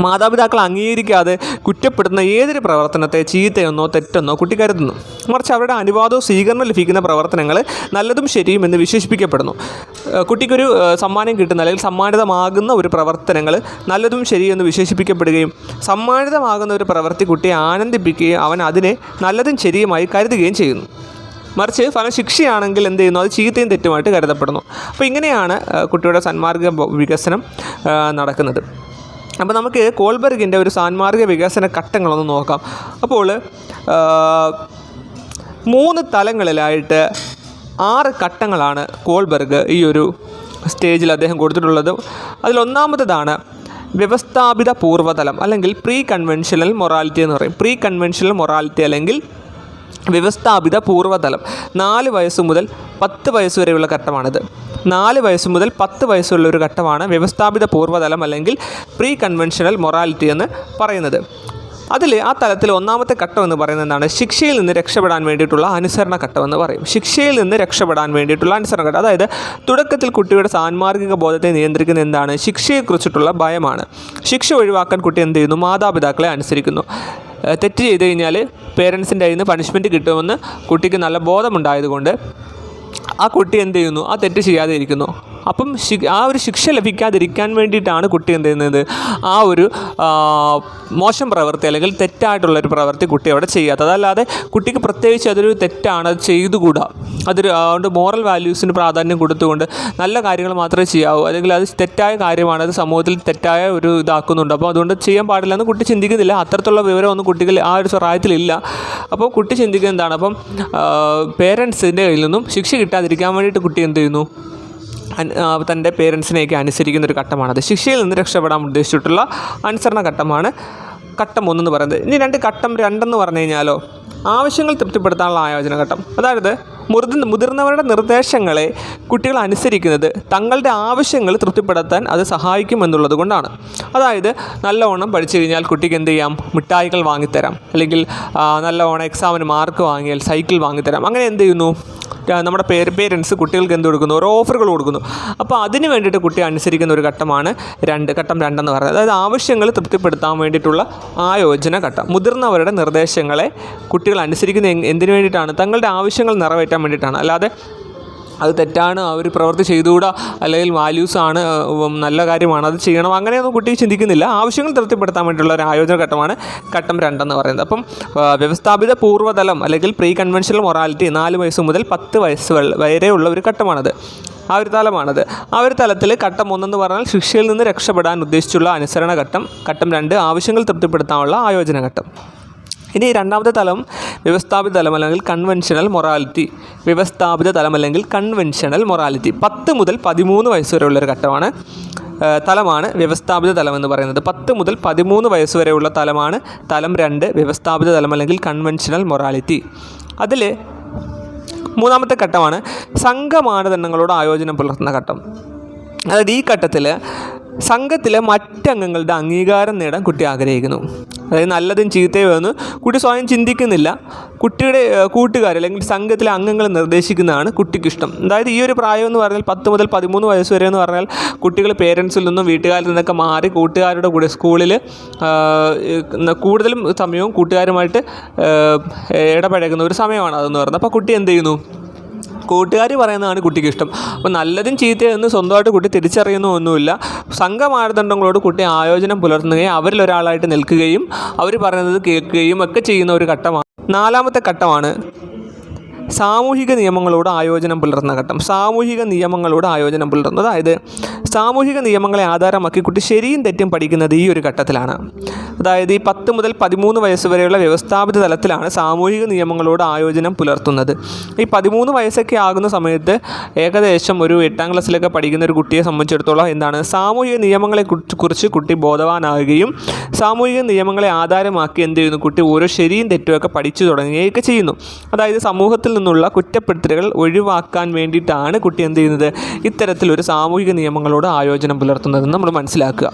മാതാപിതാക്കൾ അംഗീകരിക്കാതെ കുറ്റപ്പെടുത്തുന്ന ഏതൊരു പ്രവർത്തനത്തെ ചീത്തയെന്നോ തെറ്റെന്നോ കുട്ടി കരുതുന്നു. മറിച്ച് അവരുടെ അനുവാദവും സ്വീകരണം ലഭിക്കുന്ന പ്രവർത്തനങ്ങൾ നല്ലതും ശരിയും എന്ന് വിശേഷിപ്പിക്കപ്പെടുന്നു. കുട്ടിക്കൊരു സമ്മാനം കിട്ടുന്ന അല്ലെങ്കിൽ സമ്മാനിതമാകുന്ന ഒരു പ്രവർത്തനങ്ങൾ നല്ലതും ശരിയെന്ന് വിശേഷിപ്പിക്കപ്പെടുകയും സമ്മാനിതമാകുന്ന ഒരു പ്രവൃത്തി കുട്ടിയെ ആനന്ദിപ്പിക്കുകയും അവൻ അതിനെ നല്ലതും ശരിയുമായി കരുതുകയും ചെയ്യുന്നു. മറിച്ച് ഫലം ശിക്ഷയാണെങ്കിൽ എന്ത് ചെയ്യുന്നു, അത് ചീത്തയും തെറ്റുമായിട്ട് കരുതപ്പെടുന്നു. അപ്പോൾ ഇങ്ങനെയാണ് കുട്ടിയുടെ സന്മാർഗ വികസനം നടക്കുന്നത്. അപ്പോൾ നമുക്ക് കോൾബർഗിൻ്റെ ഒരു സാൻമാർഗിക വികസന ഘട്ടങ്ങളൊന്ന് നോക്കാം. അപ്പോൾ 3 തലങ്ങളിലായിട്ട് 6 ഘട്ടങ്ങളാണ് കോൾബർഗ് ഈ ഒരു സ്റ്റേജിൽ അദ്ദേഹം കൊടുത്തിട്ടുള്ളത്. അതിലൊന്നാമത്തേതാണ് വ്യവസ്ഥാപിത പൂർവ്വതലം, അല്ലെങ്കിൽ പ്രീ കൺവെൻഷണൽ മൊറാലിറ്റി എന്ന് പറയും. പ്രീ കൺവെൻഷണൽ മൊറാലിറ്റി അല്ലെങ്കിൽ വ്യവസ്ഥാപിത പൂർവ്വതലം 4 വയസ്സ് മുതൽ 10 വയസ്സ് വരെയുള്ള ഘട്ടമാണിത്. 4 വയസ്സ് മുതൽ 10 വയസ്സുള്ള ഒരു ഘട്ടമാണ് വ്യവസ്ഥാപിത പൂർവ്വതലം അല്ലെങ്കിൽ പ്രീ കൺവെൻഷണൽ മൊറാലിറ്റി എന്ന് പറയുന്നത്. അതിൽ ആ തലത്തിൽ ഒന്നാമത്തെ ഘട്ടം എന്ന് പറയുന്നത് എന്താണ്? ശിക്ഷയിൽ നിന്ന് രക്ഷപ്പെടാൻ വേണ്ടിയിട്ടുള്ള അനുസരണ ഘട്ടം എന്ന് പറയും. ശിക്ഷയിൽ നിന്ന് രക്ഷപ്പെടാൻ വേണ്ടിയിട്ടുള്ള അനുസരണ ഘട്ടം, അതായത് തുടക്കത്തിൽ കുട്ടിയുടെ സാൻമാർഗിക ബോധത്തെ നിയന്ത്രിക്കുന്ന എന്താണ്? ശിക്ഷയെക്കുറിച്ചിട്ടുള്ള ഭയമാണ്. ശിക്ഷ ഒഴിവാക്കാൻ കുട്ടി എന്ത് ചെയ്യുന്നു? മാതാപിതാക്കളെ അനുസരിക്കുന്നു. തെറ്റ് ചെയ്ത് കഴിഞ്ഞാൽ പേരൻസിൻ്റെ കയ്യിൽ നിന്ന് പണിഷ്മെൻറ്റ് കിട്ടുമെന്ന് കുട്ടിക്ക് നല്ല ബോധമുണ്ടായതുകൊണ്ട് ആ കുട്ടി എന്ത് ചെയ്യുന്നു? ആ തെറ്റ് ചെയ്യാതെ ഇരിക്കുന്നു. അപ്പം ആ ഒരു ശിക്ഷ ലഭിക്കാതിരിക്കാൻ വേണ്ടിയിട്ടാണ് കുട്ടി എന്ത് ചെയ്യുന്നത്? ആ ഒരു മോശം പ്രവൃത്തി അല്ലെങ്കിൽ തെറ്റായിട്ടുള്ളൊരു പ്രവൃത്തി കുട്ടി അവിടെ ചെയ്യാത്തത്. അതല്ലാതെ കുട്ടിക്ക് പ്രത്യേകിച്ച് അതൊരു തെറ്റാണ്, അത് ചെയ്തുകൂടാ, അതുകൊണ്ട് മോറൽ വാല്യൂസിന് പ്രാധാന്യം കൊടുത്തുകൊണ്ട് നല്ല കാര്യങ്ങൾ മാത്രമേ ചെയ്യാവൂ, അല്ലെങ്കിൽ അത് തെറ്റായ കാര്യമാണ്, അത് സമൂഹത്തിൽ തെറ്റായ ഒരു ഇതാക്കുന്നുണ്ട്, അപ്പോൾ അതുകൊണ്ട് ചെയ്യാൻ പാടില്ല എന്ന് കുട്ടി ചിന്തിക്കുന്നില്ല. അത്തരത്തിലുള്ള വിവരമൊന്നും കുട്ടികൾ ആ ഒരു പ്രായത്തിലില്ല. അപ്പോൾ കുട്ടി ചിന്തിക്കുന്നത് എന്താണ്? അപ്പം പേരൻസിൻ്റെ കയ്യിൽ നിന്നും ശിക്ഷ കിട്ടാതിരിക്കാൻ വേണ്ടിയിട്ട് കുട്ടി എന്ത് ചെയ്യുന്നു? തൻ്റെ പേരൻസിനെയൊക്കെ അനുസരിക്കുന്ന ഒരു ഘട്ടമാണത്. ശിക്ഷയിൽ നിന്ന് രക്ഷപ്പെടാൻ ഉദ്ദേശിച്ചിട്ടുള്ള അനുസരണ ഘട്ടമാണ് ഘട്ടം 1 എന്ന് പറയുന്നത്. ഇനി ഘട്ടം 2 എന്ന് പറഞ്ഞു കഴിഞ്ഞാലോ, ആവശ്യങ്ങൾ തൃപ്തിപ്പെടുത്താനുള്ള ആയോജന ഘട്ടം. അതായത് മുതിർന്നവരുടെ നിർദ്ദേശങ്ങളെ കുട്ടികൾ അനുസരിക്കുന്നത് തങ്ങളുടെ ആവശ്യങ്ങൾ തൃപ്തിപ്പെടുത്താൻ അത് സഹായിക്കുമെന്നുള്ളത് കൊണ്ടാണ്. അതായത് നല്ലവണ്ണം പഠിച്ചു കഴിഞ്ഞാൽ കുട്ടിക്ക് എന്ത് ചെയ്യാം? മിഠായികൾ വാങ്ങിത്തരാം, അല്ലെങ്കിൽ നല്ലവണ്ണം എക്സാമിന് മാർക്ക് വാങ്ങിയാൽ സൈക്കിൾ വാങ്ങിത്തരാം. അങ്ങനെ എന്ത് ചെയ്യുന്നു? നമ്മുടെ പേരൻസ് കുട്ടികൾക്ക് എന്ത് കൊടുക്കുന്നു? ഓരോ ഓഫറുകൾ കൊടുക്കുന്നു. അപ്പോൾ അതിന് വേണ്ടിയിട്ട് കുട്ടി അനുസരിക്കുന്ന ഒരു ഘട്ടമാണ് ഘട്ടം 2 എന്ന് പറയുന്നത്. അതായത് ആവശ്യങ്ങൾ തൃപ്തിപ്പെടുത്താൻ വേണ്ടിയിട്ടുള്ള ആയോജന ഘട്ടം. മുതിർന്നവരുടെ നിർദ്ദേശങ്ങളെ കുട്ടികൾ അനുസരിക്കുന്നത് എന്തിനു വേണ്ടിയിട്ടാണ്? തങ്ങളുടെ ആവശ്യങ്ങൾ നിറവേറ്റാൻ വേണ്ടിയിട്ടാണ്. അല്ലാതെ അത് തെറ്റാണ്, ആ ഒരു പ്രവൃത്തി ചെയ്തുകൂടാ, അല്ലെങ്കിൽ വാല്യൂസാണ്, നല്ല കാര്യമാണ്, അത് ചെയ്യണം, അങ്ങനെയൊന്നും കുട്ടി ചിന്തിക്കുന്നില്ല. ആവശ്യങ്ങൾ തൃപ്തിപ്പെടുത്താൻ വേണ്ടിയിട്ടുള്ള ഒരു ആയോജന ഘട്ടമാണ് ഘട്ടം 2 എന്ന് പറയുന്നത്. അപ്പം വ്യവസ്ഥാപിത പൂർവ്വതലം അല്ലെങ്കിൽ പ്രീ കൺവെൻഷണൽ മൊറാലിറ്റി 4 വയസ്സ് മുതൽ 10 വയസ്സ് വരെയുള്ള ഒരു ഘട്ടമാണത്. ആ ഒരു തലമാണത്. ആ ഒരു തലത്തിൽ ഘട്ടം 1 എന്ന് പറഞ്ഞാൽ ശിക്ഷയിൽ നിന്ന് രക്ഷപ്പെടാൻ ഉദ്ദേശിച്ചുള്ള അനുസരണ ഘട്ടം. ഘട്ടം 2 ആവശ്യങ്ങൾ തൃപ്തിപ്പെടുത്താനുള്ള ആയോജന ഘട്ടം. ഇനി രണ്ടാമത്തെ തലം വ്യവസ്ഥാപിത തലം അല്ലെങ്കിൽ കൺവെൻഷണൽ മൊറാലിറ്റി. വ്യവസ്ഥാപിത തലം അല്ലെങ്കിൽ കൺവെൻഷണൽ മൊറാലിറ്റി 10 മുതൽ 13 വയസ്സ് വരെയുള്ളൊരു ഘട്ടമാണ്, തലമാണ് വ്യവസ്ഥാപിത തലം എന്ന് പറയുന്നത്. 10 മുതൽ 13 വയസ്സ് വരെയുള്ള തലമാണ് തലം 2, വ്യവസ്ഥാപിത തലം അല്ലെങ്കിൽ കൺവെൻഷണൽ മൊറാലിറ്റി. അതിൽ മൂന്നാമത്തെ ഘട്ടമാണ് സംഘമാനദണ്ഡങ്ങളോട് ആയോജനം പുലർത്തുന്ന ഘട്ടം. അതായത് ഈ ഘട്ടത്തിൽ സംഘത്തിലെ മറ്റംഗങ്ങളുടെ അംഗീകാരം നേടാൻ കുട്ടി ആഗ്രഹിക്കുന്നു. അതായത് നല്ലതും ചീത്തയോ എന്ന് കുട്ടി സ്വയം ചിന്തിക്കുന്നില്ല. കുട്ടിയുടെ കൂട്ടുകാർ അല്ലെങ്കിൽ സംഘത്തിലെ അംഗങ്ങൾ നിർദ്ദേശിക്കുന്നതാണ് കുട്ടിക്കിഷ്ടം. അതായത് ഈ ഒരു പ്രായം എന്ന് പറഞ്ഞാൽ 10 മുതൽ 13 വയസ്സ് വരെ എന്ന് പറഞ്ഞാൽ കുട്ടികൾ പേരൻസിൽ നിന്നും വീട്ടുകാരിൽ നിന്നൊക്കെ മാറി കൂട്ടുകാരുടെ കൂടെ സ്കൂളിൽ കൂടുതലും സമയവും കൂട്ടുകാരുമായിട്ട് ഇടപഴകുന്ന ഒരു സമയമാണ് അതെന്ന് പറയുന്നത്. അപ്പോൾ കുട്ടി എന്ത് ചെയ്യുന്നു? കൂട്ടുകാർ പറയുന്നതാണ് കുട്ടിക്ക് ഇഷ്ടം. അപ്പോൾ നല്ലതും ചീത്തയെന്ന് സ്വന്തമായിട്ട് കുട്ടി തിരിച്ചറിയുന്നൊന്നുമില്ല. സംഘമാനദണ്ഡങ്ങളോട് കുട്ടി ആയോജനം പുലർത്തുകയും അവരിൽ ഒരാളായിട്ട് നിൽക്കുകയും അവർ പറയുന്നത് കേൾക്കുകയും ഒക്കെ ചെയ്യുന്ന ഒരു ഘട്ടമാണ്. നാലാമത്തെ ഘട്ടമാണ് സാമൂഹിക നിയമങ്ങളോട് ആയോജനം പുലർത്തുന്ന ഘട്ടം. സാമൂഹിക നിയമങ്ങളോട് ആയോജനം പുലർത്തുന്നത്, അതായത് സാമൂഹിക നിയമങ്ങളെ ആധാരമാക്കി കുട്ടി ശരിയും തെറ്റും പഠിക്കുന്നത് ഈ ഒരു ഘട്ടത്തിലാണ്. അതായത് ഈ 10 മുതൽ 13 വയസ്സ് വരെയുള്ള വ്യവസ്ഥാപിത തലത്തിലാണ് സാമൂഹിക നിയമങ്ങളോട് ആയോജനം പുലർത്തുന്നത്. ഈ 13 വയസ്സൊക്കെ ആകുന്ന സമയത്ത് ഏകദേശം ഒരു 8ാം ക്ലാസ്സിലൊക്കെ പഠിക്കുന്ന ഒരു കുട്ടിയെ സംബന്ധിച്ചിടത്തോളം എന്താണ്, സാമൂഹിക നിയമങ്ങളെക്കുറിച്ച് കുട്ടി ബോധവാനാകുകയും സാമൂഹിക നിയമങ്ങളെ ആധാരമാക്കി എന്ത് ചെയ്യുന്നു? കുട്ടി ഓരോ ശരിയും തെറ്റുമൊക്കെ പഠിച്ചു തുടങ്ങുകയൊക്കെ ചെയ്യുന്നു. അതായത് സമൂഹത്തിൽ നിന്നുള്ള കുറ്റപ്പെടുത്തലുകൾ ഒഴിവാക്കാൻ വേണ്ടിയിട്ടാണ് കുട്ടി എന്ത് ചെയ്യുന്നത്? ഇത്തരത്തിലൊരു സാമൂഹിക നിയമങ്ങളോട് ആയോജനം പുലർത്തുന്നതെന്ന് നമ്മൾ മനസ്സിലാക്കുക.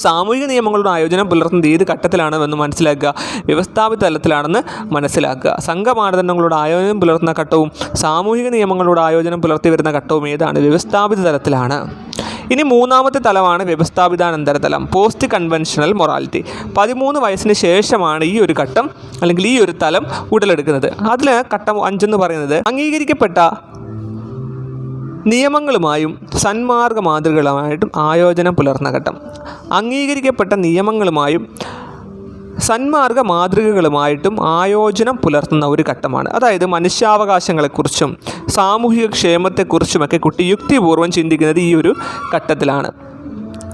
സാമൂഹിക നിയമങ്ങളുടെ ആയോജനം പുലർത്തുന്നത് ഏത് ഘട്ടത്തിലാണെന്ന് മനസ്സിലാക്കുക? വ്യവസ്ഥാപിത തലത്തിലാണെന്ന് മനസ്സിലാക്കുക. സംഘമാനദണ്ഡങ്ങളോട് ആയോജനം പുലർത്തുന്ന ഘട്ടവും സാമൂഹിക നിയമങ്ങളോട് ആയോജനം പുലർത്തി വരുന്ന ഘട്ടവും ഏതാണ്? വ്യവസ്ഥാപിത തലത്തിലാണ്. ഇനി മൂന്നാമത്തെ തലമാണ് വ്യവസ്ഥാപിതാനന്തര തലം, പോസ്റ്റ് കൺവെൻഷണൽ മൊറാലിറ്റി. 13 വയസ്സിന് ശേഷമാണ് ഈ ഒരു ഘട്ടം അല്ലെങ്കിൽ ഈ ഒരു തലം ഉടലെടുക്കുന്നത്. അതിൽ ഘട്ടം 5 എന്ന് പറയുന്നത് അംഗീകരിക്കപ്പെട്ട നിയമങ്ങളുമായും സന്മാർഗ മാതൃകകളുമായിട്ടും ആയോജനം പുലർത്തുന്ന ഘട്ടം. അംഗീകരിക്കപ്പെട്ട നിയമങ്ങളുമായും സന്മാർഗ മാതൃകകളുമായിട്ടും ആയോജനം പുലർത്തുന്ന ഒരു ഘട്ടമാണ്. അതായത് മനുഷ്യാവകാശങ്ങളെക്കുറിച്ചും സാമൂഹിക ക്ഷേമത്തെക്കുറിച്ചുമൊക്കെ കുട്ടി യുക്തിപൂർവ്വം ചിന്തിക്കുന്നത് ഈ ഒരു ഘട്ടത്തിലാണ്.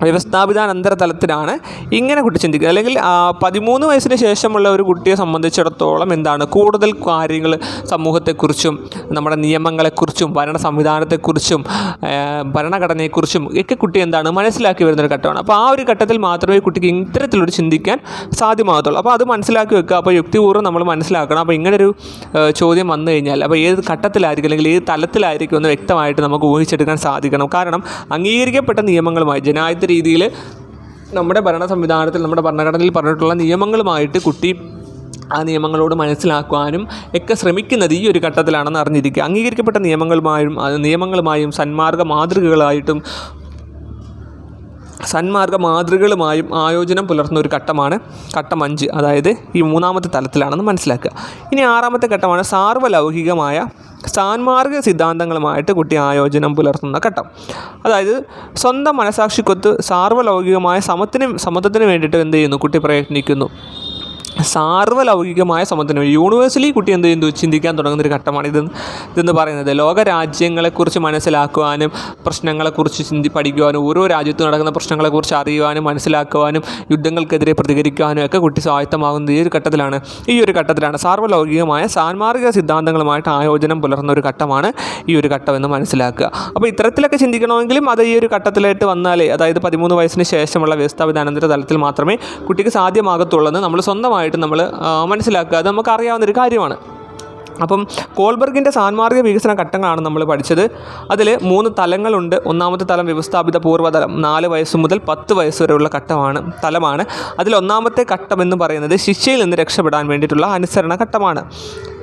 വ്യവസ്ഥാപിതാനന്തര തലത്തിലാണ് ഇങ്ങനെ കുട്ടി ചിന്തിക്കുക. അല്ലെങ്കിൽ 13 വയസ്സിന് ശേഷമുള്ള ഒരു കുട്ടിയെ സംബന്ധിച്ചിടത്തോളം എന്താണ്, കൂടുതൽ കാര്യങ്ങൾ സമൂഹത്തെക്കുറിച്ചും നമ്മുടെ നിയമങ്ങളെക്കുറിച്ചും ഭരണ സംവിധാനത്തെക്കുറിച്ചും ഭരണഘടനയെക്കുറിച്ചും ഒക്കെ കുട്ടി എന്താണ് മനസ്സിലാക്കി വരുന്നൊരു ഘട്ടമാണ്. അപ്പോൾ ആ ഒരു ഘട്ടത്തിൽ മാത്രമേ കുട്ടിക്ക് ഇത്തരത്തിലൊരു ചിന്തിക്കാൻ സാധ്യമാകത്തുള്ളൂ. അപ്പോൾ അത് മനസ്സിലാക്കി വെക്കുക. അപ്പോൾ യുക്തിപൂർവ്വം നമ്മൾ മനസ്സിലാക്കണം. അപ്പോൾ ഇങ്ങനൊരു ചോദ്യം വന്നു കഴിഞ്ഞാൽ അപ്പോൾ ഏത് ഘട്ടത്തിലായിരിക്കും അല്ലെങ്കിൽ ഏത് തലത്തിലായിരിക്കും എന്ന് വ്യക്തമായിട്ട് നമുക്ക് ഊഹിച്ചെടുക്കാൻ സാധിക്കണം. കാരണം അംഗീകരിക്കപ്പെട്ട നിയമങ്ങളുമായി ജനാധിപത്യ രീതിയിൽ നമ്മുടെ ഭരണ സംവിധാനത്തിൽ, നമ്മുടെ ഭരണഘടനയിൽ പറഞ്ഞിട്ടുള്ള നിയമങ്ങളുമായിട്ട് കുട്ടി ആ നിയമങ്ങളോട് മനസ്സിലാക്കുവാനും ഒക്കെ ശ്രമിക്കുന്നത് ഈ ഒരു ഘട്ടത്തിലാണെന്ന് അറിഞ്ഞിരിക്കുക. അംഗീകരിക്കപ്പെട്ട നിയമങ്ങളുമായും സന്മാർഗ മാതൃകകളുമായും ആയോജനം പുലർത്തുന്ന ഒരു ഘട്ടമാണ് ഘട്ടം 5. അതായത് ഈ 3ാമത്തെ തലത്തിലാണെന്ന് മനസ്സിലാക്കുക. ഇനി 6ാമത്തെ ഘട്ടമാണ് സാർവലൗകികമായ സാന്മാർഗിക സിദ്ധാന്തങ്ങളുമായിട്ട് കുട്ടി ആയോജനം പുലർത്തുന്ന ഘട്ടം. അതായത് സ്വന്തം മനസാക്ഷിക്കൊത്ത് സാർവലൗകികമായ സമത്വത്തിന് വേണ്ടിയിട്ട് എന്ത് ചെയ്യുന്നു, കുട്ടി പ്രയത്നിക്കുന്നു. സാർവലൗകികമായ സമത്വത്തിന് യൂണിവേഴ്സലി കുട്ടി എന്ത് ചെയ്യുന്നു, ചിന്തിക്കാൻ തുടങ്ങുന്നൊരു ഘട്ടമാണ് ഇതെന്ന് പറയുന്നത്. ലോകരാജ്യങ്ങളെക്കുറിച്ച് മനസ്സിലാക്കുവാനും പ്രശ്നങ്ങളെക്കുറിച്ച് പഠിക്കുവാനും ഓരോ രാജ്യത്തും നടക്കുന്ന പ്രശ്നങ്ങളെക്കുറിച്ച് അറിയുവാനും മനസ്സിലാക്കുവാനും യുദ്ധങ്ങൾക്കെതിരെ പ്രതികരിക്കുവാനും ഒക്കെ കുട്ടി സ്വായത്തമാകുന്നത് ഈ ഒരു ഘട്ടത്തിലാണ്. സാർവലൗകികമായ സാന്മാർഗിക സിദ്ധാന്തങ്ങളുമായിട്ട് ആയോജനം പുലർത്തുന്ന ഒരു ഘട്ടമാണ് ഈ ഒരു ഘട്ടം എന്ന് മനസ്സിലാക്കുക. അപ്പോൾ ഇത്തരത്തിലൊക്കെ ചിന്തിക്കണമെങ്കിലും അത് ഈ ഒരു ഘട്ടത്തിലായിട്ട് വന്നാലേ, അതായത് 13 വയസ്സിന് ശേഷമുള്ള വ്യവസ്ഥാപിതാനന്തര തലത്തിൽ മാത്രമേ കുട്ടിക്ക് സാധ്യമാകത്തുള്ളൂ എന്ന് നമ്മൾ സ്വന്തമായിട്ട് നമ്മൾ മനസ്സിലാക്കുക. അത് നമുക്കറിയാവുന്നൊരു കാര്യമാണ്. അപ്പം കോൾബർഗിൻ്റെ സാന്മാർഗിക വികസന ഘട്ടങ്ങളാണ് നമ്മൾ പഠിച്ചത്. അതിൽ 3 തലങ്ങളുണ്ട്. 1ാമത്തെ തലം വ്യവസ്ഥാപിത പൂർവ്വതലം, 4 വയസ്സ് മുതൽ 10 വയസ്സ് വരെയുള്ള തലമാണ്. അതിൽ 1ാമത്തെ ഘട്ടം എന്ന് പറയുന്നത് ശിക്ഷയിൽ നിന്ന് രക്ഷപ്പെടാൻ വേണ്ടിയിട്ടുള്ള അനുസരണ ഘട്ടമാണ്.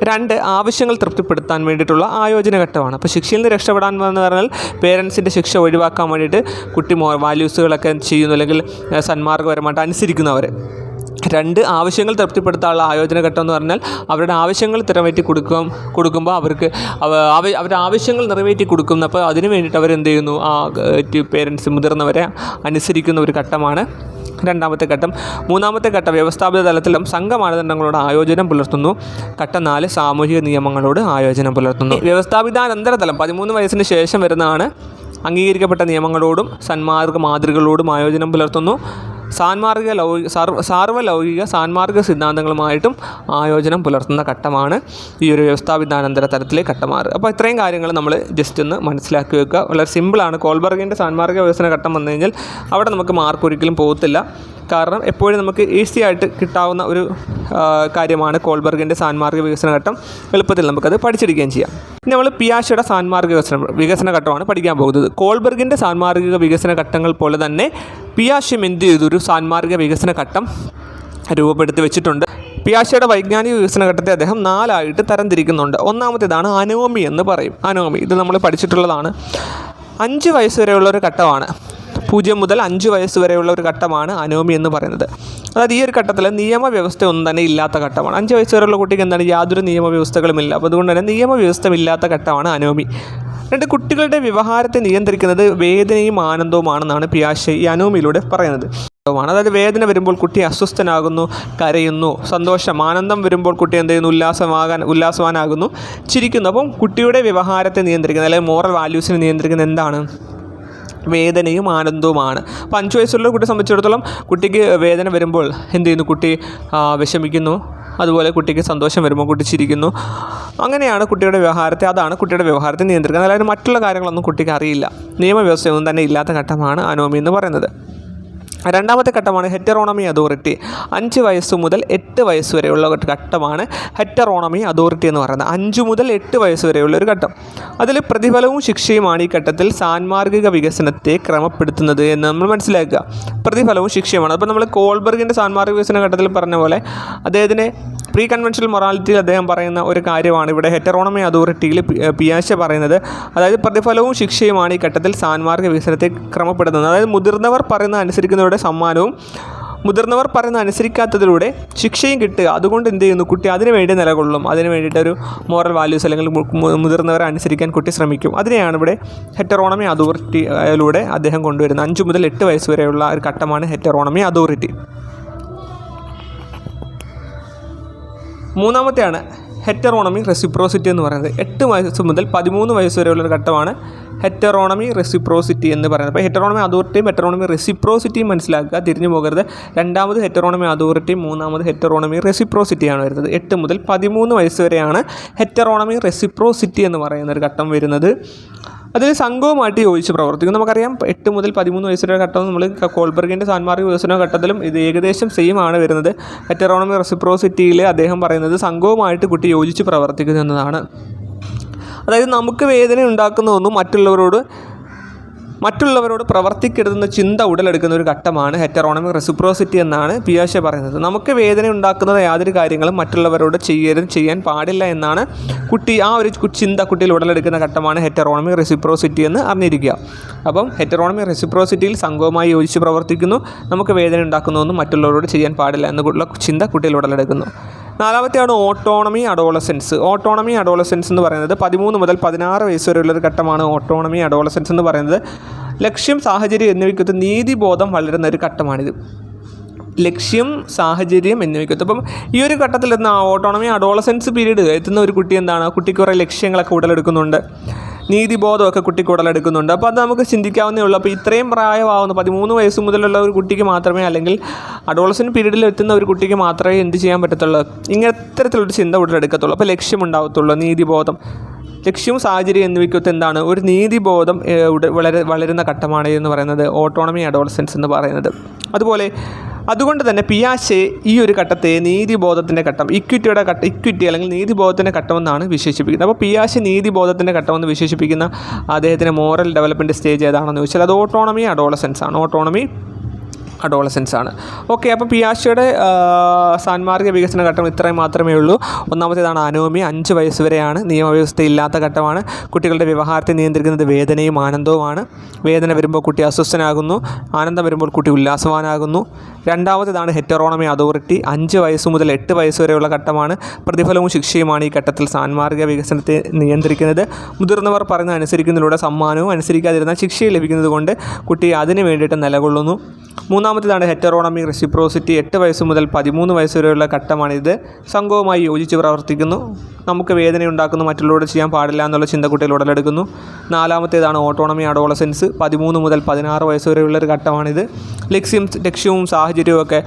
2 ആവശ്യങ്ങൾ തൃപ്തിപ്പെടുത്താൻ വേണ്ടിയിട്ടുള്ള ആയോജന ഘട്ടമാണ്. അപ്പോൾ ശിക്ഷയിൽ നിന്ന് രക്ഷപ്പെടാൻ എന്ന് പറഞ്ഞാൽ പേരൻസിൻ്റെ ശിക്ഷ ഒഴിവാക്കാൻ വേണ്ടിയിട്ട് കുട്ടി വാല്യൂസുകളൊക്കെ ചെയ്യുന്നു, അല്ലെങ്കിൽ സന്മാർഗപരമായിട്ട് അനുസരിക്കുന്നവർ. 2 ആവശ്യങ്ങൾ തൃപ്തിപ്പെടുത്താനുള്ള ആയോജന ഘട്ടം എന്ന് പറഞ്ഞാൽ അവരുടെ ആവശ്യങ്ങൾ നിറവേറ്റി കൊടുക്കുമ്പോൾ അവരുടെ ആവശ്യങ്ങൾ നിറവേറ്റി കൊടുക്കുന്നപ്പോൾ അതിന് വേണ്ടിയിട്ട് അവരെന്ത് ചെയ്യുന്നു, പേരൻസ് മുതിർന്നവരെ അനുസരിക്കുന്ന ഒരു ഘട്ടമാണ് 2ാമത്തെ ഘട്ടം. 3ാമത്തെ ഘട്ടം വ്യവസ്ഥാപിത തലത്തിലും സംഘമാനദണ്ഡങ്ങളോട് ആയോജനം പുലർത്തുന്നു. ഘട്ടം 4 സാമൂഹിക നിയമങ്ങളോട് ആയോജനം പുലർത്തുന്നു. വ്യവസ്ഥാപിതാനന്തര തലം 13 വയസ്സിന് ശേഷം വരുന്നതാണ്. അംഗീകരിക്കപ്പെട്ട നിയമങ്ങളോടും സന്മാർഗ മാതൃകകളോടും ആയോജനം പുലർത്തുന്നു. സാർവലൗകിക സാന്മാർഗിക സിദ്ധാന്തങ്ങളുമായിട്ടും ആയോജനം പുലർത്തുന്ന ഘട്ടമാണ് ഈ ഒരു വ്യവസ്ഥാപിതാനന്തര തലത്തിലെ ഘട്ടം 6. അപ്പോൾ ഇത്രയും കാര്യങ്ങൾ നമ്മൾ ജസ്റ്റ് ഒന്ന് മനസ്സിലാക്കി വെക്കുക. വളരെ സിമ്പിളാണ്. കോൾബർഗിൻ്റെ സാന്മാർഗിക വികസന ഘട്ടം വന്നു കഴിഞ്ഞാൽ അവിടെ നമുക്ക് മാർക്ക് ഒരിക്കലും പോകത്തില്ല. കാരണം എപ്പോഴും നമുക്ക് ഈസി ആയിട്ട് കിട്ടാവുന്ന ഒരു കാര്യമാണ് കോൾബർഗിൻ്റെ സാന്മാർഗിക വികസന ഘട്ടം. എളുപ്പത്തിൽ നമുക്കത് പഠിച്ചെടുക്കുകയും ചെയ്യാം. ഇനി നമ്മൾ പിയാഷെയുടെ സാന്മാർഗിക വികസന ഘട്ടമാണ് പഠിക്കാൻ പോകുന്നത്. കോൾബർഗിൻ്റെ സാന്മാർഗിക വികസന ഘട്ടങ്ങൾ പോലെ തന്നെ പിയാഷെയും എന്ത് ചെയ്തു, ഒരു സാന്മാർഗിക വികസന ഘട്ടം രൂപപ്പെടുത്തി വെച്ചിട്ടുണ്ട്. പിയാഷെയുടെ വൈജ്ഞാനിക വികസന ഘട്ടത്തെ അദ്ദേഹം 4 ആയിട്ട് തരംതിരിക്കുന്നുണ്ട്. 1ാമത്തേതാണ് അനോമി എന്ന് പറയും. അനോമി ഇത് നമ്മൾ പഠിച്ചിട്ടുള്ളതാണ്. 5 വയസ്സ് വരെയുള്ള ഒരു ഘട്ടമാണ്. 0 മുതൽ 5 വയസ്സ് വരെയുള്ള ഒരു ഘട്ടമാണ് അനോമി എന്ന് പറയുന്നത്. അതായത് ഈ ഒരു ഘട്ടത്തിൽ നിയമവ്യവസ്ഥ ഒന്നും തന്നെ ഇല്ലാത്ത ഘട്ടമാണ്. 5 വയസ്സ് വരെയുള്ള കുട്ടിക്ക് എന്താണ്, യാതൊരു നിയമവ്യവസ്ഥകളുമില്ല. അപ്പോൾ അതുകൊണ്ട് തന്നെ നിയമവ്യവസ്ഥ ഇല്ലാത്ത ഘട്ടമാണ് അനോമി. 2 കുട്ടികളുടെ വ്യവഹാരത്തെ നിയന്ത്രിക്കുന്നത് വേദനയും ആനന്ദവുമാണെന്നാണ് പിയാഷെ ഈ അനോമിയിലൂടെ പറയുന്നത്. അതായത് വേദന വരുമ്പോൾ കുട്ടി അസ്വസ്ഥനാകുന്നു, കരയുന്നു. ആനന്ദം വരുമ്പോൾ കുട്ടി എന്ത് ചെയ്യുന്നു, ഉല്ലാസവാനാകുന്നു, ചിരിക്കുന്നു. അപ്പം കുട്ടിയുടെ വ്യവഹാരത്തെ നിയന്ത്രിക്കുന്നത്, അല്ലെങ്കിൽ മോറൽ വാല്യൂസിനെ നിയന്ത്രിക്കുന്നത് എന്താണ്, വേദനയും ആനന്ദവുമാണ്. അപ്പോൾ 5 വയസ്സുള്ള കുട്ടിയെ സംബന്ധിച്ചിടത്തോളം കുട്ടിക്ക് വേദന വരുമ്പോൾ എന്ത് ചെയ്യുന്നു, കുട്ടി വിഷമിക്കുന്നു. അതുപോലെ കുട്ടിക്ക് സന്തോഷം വരുമ്പോൾ കുട്ടി ചിരിക്കുന്നു. അങ്ങനെയാണ് കുട്ടിയുടെ വ്യവഹാരത്തെ, അതാണ് കുട്ടിയുടെ വ്യവഹാരത്തെ നിയന്ത്രിക്കുന്നത്. അതായത് മറ്റുള്ള കാര്യങ്ങളൊന്നും കുട്ടിക്ക് അറിയില്ല. നിയമവ്യവസ്ഥയൊന്നും തന്നെ ഇല്ലാത്ത ഘട്ടമാണ് അനോമി എന്ന് പറയുന്നത്. 2ാമത്തെ ഘട്ടമാണ് ഹെറ്ററോണമി അതോറിറ്റി. 5 വയസ്സ് മുതൽ 8 വയസ്സ് വരെയുള്ള ഘട്ടമാണ് ഹെറ്ററോണമി അതോറിറ്റി എന്ന് പറയുന്നത്. 5 മുതൽ 8 വയസ്സ് വരെയുള്ള ഒരു ഘട്ടം. അതിൽ പ്രതിഫലവും ശിക്ഷയുമാണ് ഈ ഘട്ടത്തിൽ സാന്മാർഗിക വികസനത്തെ ക്രമപ്പെടുത്തുന്നത് എന്ന് നമ്മൾ മനസ്സിലാക്കുക. പ്രതിഫലവും ശിക്ഷയുമാണ്. അപ്പോൾ നമ്മൾ കോൾബർഗിൻ്റെ സാന്മാർഗിക വികസന ഘട്ടത്തിൽ പറഞ്ഞ പോലെ അദ്ദേഹത്തിന് പ്രീ കൺവെൻഷണൽ മൊറാലിറ്റിയിൽ അദ്ദേഹം പറയുന്ന ഒരു കാര്യമാണ് ഇവിടെ ഹെറ്ററോണമി അതോറിറ്റിയിൽ പിയാഷെ പറയുന്നത്. അതായത് പ്രതിഫലവും ശിക്ഷയുമാണ് ഈ ഘട്ടത്തിൽ സാന്മാർഗിക വികസനത്തെ ക്രമപ്പെടുത്തുന്നത്. അതായത് മുതിർന്നവർ പറയുന്ന അനുസരിക്കുന്നവരുടെ സമ്മാനവും മുതിർന്നവർ പറയുന്ന അനുസരിക്കാത്തതിലൂടെ ശിക്ഷയും കിട്ടുക. അതുകൊണ്ട് എന്ത് ചെയ്യുന്നു, കുട്ടി അതിനു വേണ്ടി നിലകൊള്ളും. അതിന് വേണ്ടിയിട്ടൊരു മോറൽ വാല്യൂസ് അല്ലെങ്കിൽ മുതിർന്നവരെ അനുസരിക്കാൻ കുട്ടി ശ്രമിക്കും. അതിനെയാണ് ഇവിടെ ഹെറ്ററോണമി അതോറിറ്റിയിലൂടെ അദ്ദേഹം കൊണ്ടുവരുന്നത്. 5 മുതൽ 8 വയസ്സ് വരെയുള്ള ഒരു ഘട്ടമാണ് ഹെറ്ററോണമി അതോറിറ്റി. 3ാമത്തെയാണ് ഹെറ്ററോണമി റെസിപ്രോസിറ്റി എന്ന് പറയുന്നത്. 8 വയസ്സ് മുതൽ 13 വയസ്സ് വരെയുള്ള ഒരു ഘട്ടമാണ് ഹെറ്ററോണമി റെസിപ്രോസിറ്റി എന്ന് പറയുന്നത്. അപ്പോൾ ഹെറ്ററോണമി അതോറിറ്റിയും ഹെറ്ററോണമി റെസിപ്രോസിറ്റിയും മനസ്സിലാക്കുക, തിരിഞ്ഞു പോകരുത്. 2ാമത് ഹെറ്ററോണമി അതോറിറ്റിയും 3ാമത് ഹെറ്ററോണമി റെസിപ്രോസിറ്റിയാണ് വരുന്നത്. 8 മുതൽ 13 വയസ്സ് വരെയാണ് ഹെറ്ററോണമി റെസിപ്രോസിറ്റി എന്ന് പറയുന്ന ഒരു ഘട്ടം വരുന്നത്. അതിൽ സംഘവുമായിട്ട് യോജിച്ച് പ്രവർത്തിക്കും. നമുക്കറിയാം 8 മുതൽ 13 വയസ്സ് വരെ ഘട്ടം നമ്മൾ കോൾബർഗിൻ്റെ സാന്മാർഗിക വികസന ഘട്ടത്തിലും ഇത് ഏകദേശം സെയിം ആണ് വരുന്നത്. ഹെറ്ററോണമി റെസിപ്രോസിറ്റിയിൽ അദ്ദേഹം പറയുന്നത് സംഘവുമായിട്ട് കുട്ടി യോജിച്ച് പ്രവർത്തിക്കുന്നു എന്നതാണ്. അതായത് നമുക്ക് വേദന ഉണ്ടാക്കുന്ന ഒന്നും മറ്റുള്ളവരോട് മറ്റുള്ളവരോട് പ്രവർത്തിക്കരുതെന്ന ചിന്ത ഉടലെടുക്കുന്ന ഒരു ഘട്ടമാണ് ഹെറ്ററോണമിക് റെസിപ്രോസിറ്റി എന്നാണ് പിയാഷെ പറയുന്നത്. നമുക്ക് വേദന ഉണ്ടാക്കുന്ന യാതൊരു കാര്യങ്ങളും മറ്റുള്ളവരോട് ചെയ്യാൻ പാടില്ല എന്നാണ് ആ ഒരു ചിന്ത കുട്ടിയിൽ ഉടലെടുക്കുന്ന ഘട്ടമാണ് ഹെറ്ററോണമിക് റെസിപ്രോസിറ്റി എന്ന് അറിഞ്ഞിരിക്കുക. അപ്പം ഹെറ്ററോണമിക് റെസിപ്രോസിറ്റിയിൽ സംഘവുമായി യോജിച്ച് പ്രവർത്തിക്കുന്നു, നമുക്ക് വേദന ഉണ്ടാക്കുന്നതൊന്നും മറ്റുള്ളവരോട് ചെയ്യാൻ പാടില്ല എന്നുള്ള ചിന്ത കുട്ടിയിൽ ഉടലെടുക്കുന്നു. നാലാമത്തെയാണ് ഓട്ടോണമി അഡോളസെൻസ്. ഓട്ടോണമി അഡോളസെൻസ് എന്ന് പറയുന്നത് 13 മുതൽ 16 വയസ്സ് വരെയുള്ളൊരു ഘട്ടമാണ് ഓട്ടോണമി അഡോളസെൻസ് എന്ന് പറയുന്നത്. ലക്ഷ്യം, സാഹചര്യം എന്നിവയ്ക്കൊത്ത് നീതിബോധം വളരുന്ന ഒരു ഘട്ടമാണിത്. ലക്ഷ്യം, സാഹചര്യം എന്നിവയ്ക്കൊത്ത്. അപ്പം ഈ ഒരു ഘട്ടത്തിൽ ഓട്ടോണമി അഡോളസെൻസ് പീരീഡ് എത്തുന്ന ഒരു കുട്ടി എന്താണ്, കുട്ടിക്ക് കുറേ ലക്ഷ്യങ്ങളൊക്കെ ഉടലെടുക്കുന്നുണ്ട്, നീതിബോധമൊക്കെ കുട്ടിക്ക് ഉടലെടുക്കുന്നുണ്ട്. അപ്പോൾ അത് നമുക്ക് ചിന്തിക്കാവുന്നേ ഉള്ളൂ. അപ്പോൾ ഇത്രയും പ്രായമാവുന്ന 13 വയസ്സ് മുതലുള്ള ഒരു കുട്ടിക്ക് മാത്രമേ, അല്ലെങ്കിൽ അഡോളസെൻറ്റ് പീരീഡിൽ എത്തുന്ന ഒരു കുട്ടിക്ക് മാത്രമേ എന്ത് ചെയ്യാൻ പറ്റത്തുള്ളൂ, ഇത്തരത്തിലൊരു ചിന്ത ഉടലെടുക്കത്തുള്ളൂ. അപ്പോൾ ലക്ഷ്യമുണ്ടാകത്തുള്ളൂ, നീതിബോധം. ലക്ഷ്യവും സാഹചര്യം എന്നിവയ്ക്കൊത്ത് എന്താണ്, ഒരു നീതിബോധം വളരുന്ന ഘട്ടമാണ് എന്ന് പറയുന്നത് ഓട്ടോണമി അഡോളസെൻസ് എന്ന് പറയുന്നത്. അതുകൊണ്ട് തന്നെ പിയാഷെ ഈ ഒരു ഘട്ടത്തെ നീതിബോധത്തിൻ്റെ ഘട്ടം, ഇക്വിറ്റി അല്ലെങ്കിൽ നീതിബോധത്തിൻ്റെ ഘട്ടമെന്നാണ് വിശേഷിപ്പിക്കുന്നത്. അപ്പോൾ പിയാഷെ നീതിബോധത്തിൻ്റെ ഘട്ടമെന്ന് വിശേഷിപ്പിക്കുന്ന അദ്ദേഹത്തിൻ്റെ മോറൽ ഡെവലപ്മെൻറ്റ് സ്റ്റേജ് ഏതാണെന്ന് ചോദിച്ചാൽ അത് ഓട്ടോണമി അഡോളസെൻസ് ആണ്. ഓക്കെ, അപ്പോൾ പിയാഷെയുടെ സാൻമാർഗിക വികസന ഘട്ടം ഇത്രയും മാത്രമേ ഉള്ളൂ. ഒന്നാമത്തേതാണ് അനോമി, 5 വയസ്സ് വരെയാണ്, നിയമവ്യവസ്ഥയില്ലാത്ത ഘട്ടമാണ്. കുട്ടികളുടെ വ്യവഹാരത്തെ നിയന്ത്രിക്കുന്നത് വേദനയും ആനന്ദവുമാണ്. വേദന വരുമ്പോൾ കുട്ടി അസ്വസ്ഥനാകുന്നു, ആനന്ദം വരുമ്പോൾ കുട്ടി ഉല്ലാസവാനാകുന്നു. രണ്ടാമത്തേതാണ് ഹെറ്ററോണമി അതോറിറ്റി, 5 വയസ്സ് മുതൽ 8 വയസ്സ് വരെയുള്ള ഘട്ടമാണ്. പ്രതിഫലവും ശിക്ഷയുമാണ് ഈ ഘട്ടത്തിൽ സാൻമാർഗിക വികസനത്തെ നിയന്ത്രിക്കുന്നത്. മുതിർന്നവർ പറയുന്നത് അനുസരിക്കുന്നതിലൂടെ സമ്മാനവും അനുസരിക്കാതിരുന്നാൽ ശിക്ഷയും ലഭിക്കുന്നത് കൊണ്ട് കുട്ടി അതിന് വേണ്ടിയിട്ട് നിലകൊള്ളുന്നു. മൂന്നാമത്തേതാണ് ഹെറ്ററോണമിക് റെസിപ്രോസിറ്റി, 8 വയസ്സ് മുതൽ 13 വയസ്സ് വരെയുള്ള ഘട്ടമാണിത്. സംഘവുമായി യോജിച്ച് പ്രവർത്തിക്കുന്നു, നമുക്ക് വേദനയുണ്ടാക്കുന്നു, മറ്റുള്ളവരോട് ചെയ്യാൻ പാടില്ല എന്നുള്ള ചിന്ത കുട്ടികൾ ഉടലെടുക്കുന്നു. നാലാമത്തേതാണ് ഓട്ടോണമി അഡോളസെൻസ്, 13 മുതൽ 16 വയസ്സ് വരെയുള്ളൊരു ഘട്ടമാണിത്. ലക്ഷ്യവും സാഹചര്യവും ഒക്കെ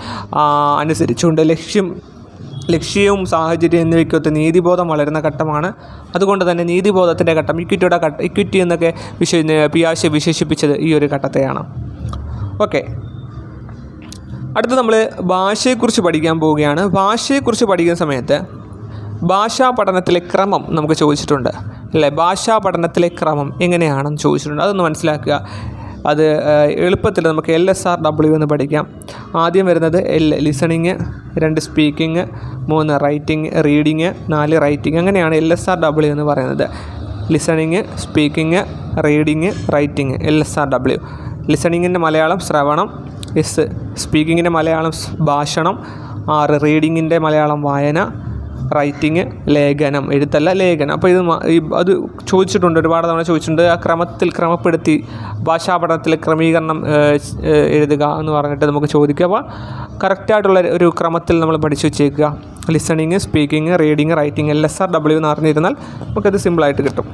അനുസരിച്ചുകൊണ്ട് ലക്ഷ്യവും സാഹചര്യം എന്നിവയ്ക്കൊത്ത് നീതിബോധം വളരുന്ന ഘട്ടമാണ്. അതുകൊണ്ട് തന്നെ നീതിബോധത്തിൻ്റെ ഘട്ടം, ഇക്വിറ്റി എന്നൊക്കെ പിയാഷെ വിശേഷിപ്പിച്ചത് ഈ ഒരു ഘട്ടത്തെയാണ്. ഓക്കെ, അടുത്ത് നമ്മൾ ഭാഷയെക്കുറിച്ച് പഠിക്കാൻ പോവുകയാണ്. ഭാഷയെക്കുറിച്ച് പഠിക്കുന്ന സമയത്ത് ഭാഷാ പഠനത്തിലെ ക്രമം നമുക്ക് ചോദിച്ചിട്ടുണ്ട് അല്ലേ. ഭാഷാ പഠനത്തിലെ ക്രമം എങ്ങനെയാണെന്ന് ചോദിച്ചിട്ടുണ്ട്, അതൊന്ന് മനസ്സിലാക്കുക. അത് എളുപ്പത്തിൽ നമുക്ക് LSRW എന്ന് പഠിക്കാം. ആദ്യം വരുന്നത് ലിസണിങ്, 2 സ്പീക്കിങ്, 3 റീഡിങ്, 4 റൈറ്റിങ്. അങ്ങനെയാണ് LSRW എന്ന് പറയുന്നത്. Listening, speaking, reading, writing, LSRW. ലിസണിങ്ങിൻ്റെ മലയാളം ശ്രവണം, സ്പീക്കിങ്ങിൻ്റെ മലയാളം ഭാഷണം, 6 റീഡിങ്ങിൻ്റെ മലയാളം വായന, റൈറ്റിങ് ലേഖനം, എഴുത്തല്ല ലേഖനം. അപ്പോൾ അത് ചോദിച്ചിട്ടുണ്ട്, ഒരുപാട് തവണ ചോദിച്ചിട്ടുണ്ട്. ആ ക്രമപ്പെടുത്തി ഭാഷാ പഠനത്തിൽ ക്രമീകരണം എഴുതുക എന്ന് പറഞ്ഞിട്ട് നമുക്ക് ചോദിക്കുക. അപ്പോൾ കറക്റ്റായിട്ടുള്ള ഒരു ക്രമത്തിൽ നമ്മൾ പഠിച്ചു വെച്ചേക്കുക. Listening, speaking, reading, writing, LSRW എന്ന് അറിഞ്ഞിരുന്നാൽ നമുക്കത് സിമ്പിളായിട്ട് കിട്ടും.